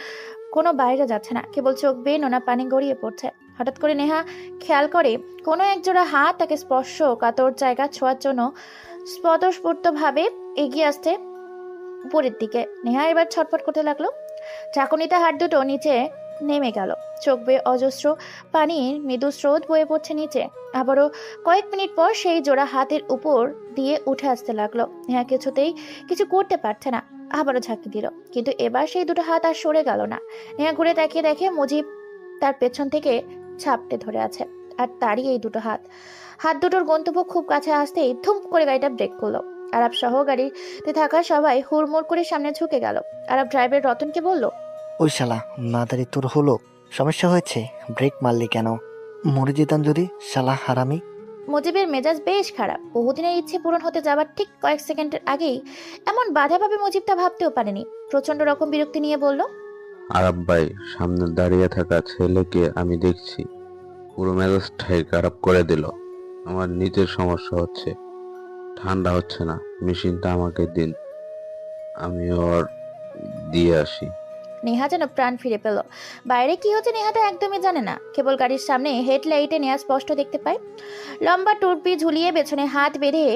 কোনো বাইরে যাচ্ছে না, কেবল চোখ বেয়ে নোনা পানি গড়িয়ে পড়ছে। হঠাৎ করে নেহা খেয়াল করে কোনো একজোড়া হাত তাকে স্পর্শ কাতর জায়গা ছোঁয়ার জন্য স্বতঃস্ফূর্তভাবে এগিয়ে আসছে উপরের দিকে। নেহা এবার ছটফট করতে লাগলো। ঝাঁকুনিতে হাত দুটো নিচে নেমে গেল। চোখ বেয়ে অজস্র পানির মৃদু স্রোত বয়ে পড়ছে নিচে। আবারও কয়েক মিনিট পর সেই জোড়া হাতের উপর দিয়ে উঠে আসতে লাগলো। নেহা কিছুতেই কিছু করতে পারছে না। আবারও ঝাঁকি দিল, কিন্তু এবার সেই দুটো হাত আর সরে গেল না। নেহা ঘুরে তাকিয়ে দেখে মুজিব তার পেছন থেকে ঝাপটে ধরে আছে, আর তারই এই দুটো হাত। হাত দুটোর গন্তব্য খুব কাছে আসতেই ধুম করে গাড়িটা ব্রেক করলো। আরব সহ গাড়িতে থাকা সবাই হুড়মুড় করে সামনে ঝুঁকে গেল। আরব ড্রাইভার রতনকে বলল, ওই শালা মাদারি, তোর হলো সমস্যা হয়েছে? ব্রেক মারলি কেন? মরে যেতাম যদি, শালা হারামি। মুজিবের মেজাজ বেশ খারাপ। বহুদিনের ইচ্ছে পূরণ হতে যাবার ঠিক কয়েক সেকেন্ডের আগেই এমন বাধা পাবে মুজিব তা ভাবতেও পারেনি। প্রচন্ড রকম বিরক্তি নিয়ে বলল, আরাব ভাই, সামনে দাঁড়িয়ে থাকা ছেলেকে আমি দেখছি, পুরো মেজাজটাই খারাপ করে দিল। আমার নিজের সমস্যা হচ্ছে, ঠান্ডা হচ্ছে না। মেশিনটা আমাকে দিন, আমি ওর দিয়ে আসি। নেহা যেন প্রাণ ফিরে পেল। বাইরে কি হচ্ছে নেহা তা একদমই জানে না। কেবল গাড়ির সামনে হেডলাইটে নেহা স্পষ্ট দেখতে পায়, লম্বা টুপি ঝুলিয়ে পেছনে হাত বেঁধে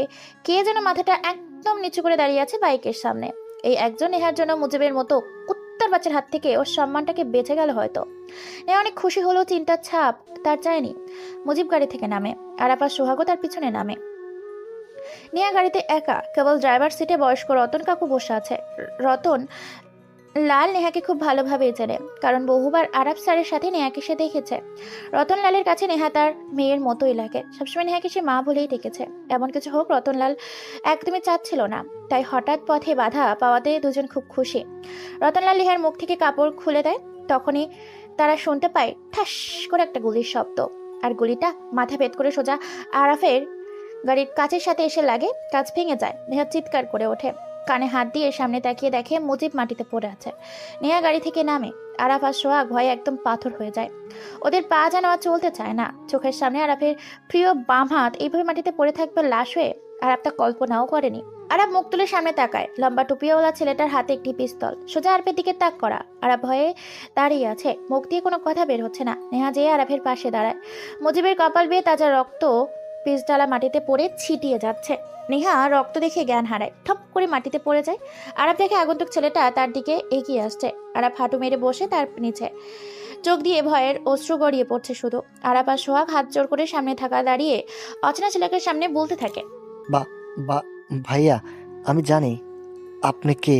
কে যেন মাথাটা একদম নিচু করে দাঁড়িয়ে আছে বাইকের সামনে। এই একজন নেহার জন্য মুজিবের মতো কুত্তার বাচ্চার হাত থেকে ওর সম্মানটাকে বেঁচে গেল হয়তো। নেহা অনেক খুশি হলেও চিন্তার ছাপ তার চায়নি। মুজিব গাড়ি থেকে নামে, আর আপা সোহাগও তার পিছনে নামে। নেহা গাড়িতে একা, কেবল ড্রাইভার সিটে বয়স্ক রতন কাকু বসে আছে। রতন লাল নেহাকে খুব ভালোভাবেই চেনে, কারণ বহুবার আরব স্যারের সাথে নেহাকে সে দেখেছে। রতনলালের কাছে নেহা তার মেয়ের মতোই লাগে। সবসময় নেহাকে সে মা বলেই ডেকেছে। এমন কিছু হোক রতনলাল একদমই চাচ্ছিল না, তাই হঠাৎ পথে বাধা পাওয়াতে দুজন খুব খুশি। রতনলাল নেহার মুখ থেকে কাপড় খুলে দেয়। তখনই তারা শুনতে পায় ঠাস করে একটা গুলির শব্দ, আর গুলিটা মাথা ভেদ করে সোজা আরাফের গাড়ির কাছের সাথে এসে লাগে। কাঁচ ভেঙে যায়। নেহা চিৎকার করে ওঠে, কানে হাত দিয়ে সামনে তাকিয়ে দেখে মুজিব মাটিতে পড়ে আছে। নেহা গাড়ি থেকে নামে। আরাফ আর সোহাগ ভয়ে একদম পাথর হয়ে যায়। ওদের পা যেন আর চলতে চায় না। চোখের সামনে আরাফের প্রিয় বাম হাত এইভাবে মাটিতে পড়ে থাকবে লাশ হয়ে। আরাফ তা কল্পনাও করেনি। আরাফ মুখ তুলে সামনে তাকায়। লম্বা টুপিওয়ালা ছেলেটার হাতে একটি পিস্তল, সোজা আরাফের দিকে তাক করা। আরাফ ভয়ে দাঁড়িয়ে আছে, মুখ দিয়ে কোনো কথা বের হচ্ছে না। নেহা যেয়ে আরাফের পাশে দাঁড়ায়। মুজিবের কপাল বেয়ে তাজা রক্ত পিসডালা মাটিতে পড়ে ছিটিয়ে যাচ্ছে। নেহা রক্ত দেখে জ্ঞান হারায়, ঠপ করে মাটিতে পড়ে যায়। আরাফ দেখে আগন্তুক ছেলেটা তার দিকে এগিয়ে আসছে। আরাফ হাঁটু মেরে বসে তার নিচে, চোখ দিয়ে ভয়ের অশ্রু গড়িয়ে পড়ছে শুধু। আরাফ আর সোহাগ হাত জোর করে সামনে থাকা দাঁড়িয়ে অচেনা ছেলেকে সামনে বলতে থাকে, বা বা ভাইয়া, আমি জানি আপনি কে।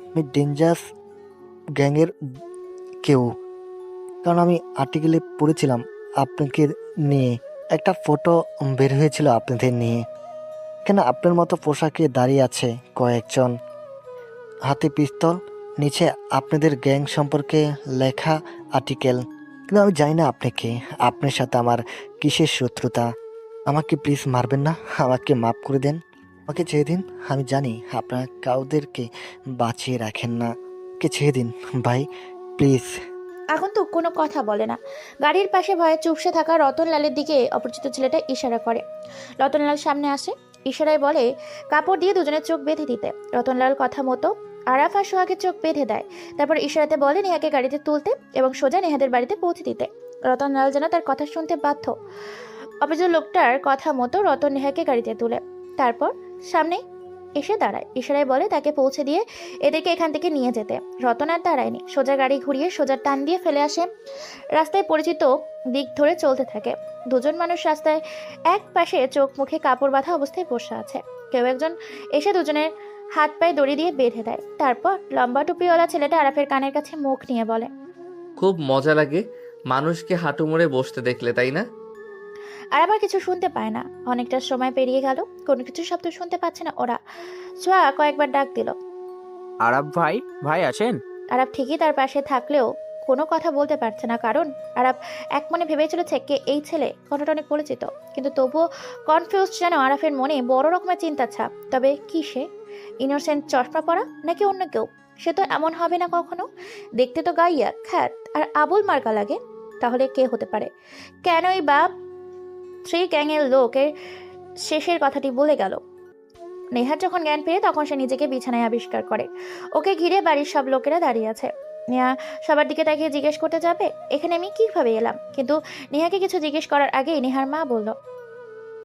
আমি ডেঞ্জারাস গ্যাংয়ের কেউ, কারণ আমি আর্টিকেলে পড়েছিলাম আপনাকে নিয়ে। একটা ফটো বের হয়েছিল আপনাদের নিয়ে। কেন আপনার মতো পোশাকে দাঁড়িয়ে আছে কয়েকজন, হাতে পিস্তল, নিচে আপনাদের গ্যাং সম্পর্কে লেখা আর্টিকেল। কিন্তু আমি জানি না আপনি কে, আপনার সাথে আমার কিসের শত্রুতা। আমাকে প্লিজ মারবেন না, আমাকে মাফ করে দেন, আমাকে ছেড়ে দিন। আমি জানি আপনারা কাউদেরকে বাঁচিয়ে রাখেন না, কে ছেড়ে দিন ভাই, প্লিজ। আগন্তুক কোনো কথা বলে না। গাড়ির পাশে ভয়ে চুপসে থাকা রতনলালের দিকে অপরিচিত ছেলেটা ইশারা করে। রতনলাল সামনে আসে, ইশারায় বলে কাপড় দিয়ে দুজনের চোখ বেঁধে দিতে। রতনলাল কথা মতো আরাফ আর সোহাগের চোখ বেঁধে দেয়। তারপর ইশারাতে বলে নেহাকে গাড়িতে তুলতে এবং সোজা নেহাদের বাড়িতে পৌঁছে দিতে। রতনলাল যেন তার কথা শুনতে বাধ্য। অপরিচিত লোকটার কথা মতো রতন নেহাকে গাড়িতে তুলে, তারপর সামনে এসে দাঁড়ায়। ইশারায় বলে তাকে পৌঁছে দিয়ে এদেরকে এখান থেকে নিয়ে যেতে। রতন আর দাঁড়ায়নি, সোজা গাড়ি ঘুরিয়ে সোজা টান দিয়ে ফেলে আসে। রাস্তায় পরিচিত দিক ধরে চলতে থাকে। দুজন মানুষ রাস্তায় এক পাশে চোখ মুখে কাপড় বাঁধা অবস্থায় বসে আছে। কেউ একজন এসে দুজনের হাত পায়ে দড়ি দিয়ে বেঁধে দেয়। তারপর লম্বা টুপিওয়ালা ছেলেটা আরাফের কানের কাছে মুখ নিয়ে বলে, খুব মজা লাগে মানুষকে হাঁটু মুড়ে বসতে দেখলে, তাই না? আর আবার কিছু শুনতে পায় না। অনেকটা সময় পেরিয়ে গেল, কোনো কিছু শব্দ শুনতে পাচ্ছে না ওরা। সোয়া কয়েকবার ডাক দিল। আরাব ভাই, ভাই আছেন? আরাব ঠিকই তার পাশে থাকলেও কোনো কথা বলতে পারছে না, কারণ আরাব এক মনে ভেবে চলেছে কে এই ছেলে, কথাটা অনেক পরিচিত। কিন্তু তবুও কনফিউজ যেন আরাফের মনে বড় রকমের চিন্তা ছাপ। তবে কি সে ইনোসেন্ট, চশমা পরা, নাকি অন্য কেউ? সে তো এমন হবে না কখনো। দেখতে তো গাইয়া, খ্যাত আর আবুল মার্কা লাগে। তাহলে কে হতে পারে? কেনই বা থ্রি গ্যাংয়ের লোকের শেষের কথাটি বলে গেল? নেহার যখন জ্ঞান পেয়ে তখন সে নিজেকে বিছানায় আবিষ্কার করে। ওকে ঘিরে বাড়ির সব লোকেরা দাঁড়িয়ে আছে। নেহা সবার দিকে তাকিয়ে জিজ্ঞেস করতে যাবে এখানে আমি কিভাবে এলাম, কিন্তু নেহাকে কিছু জিজ্ঞেস করার আগেই নেহার মা বলল,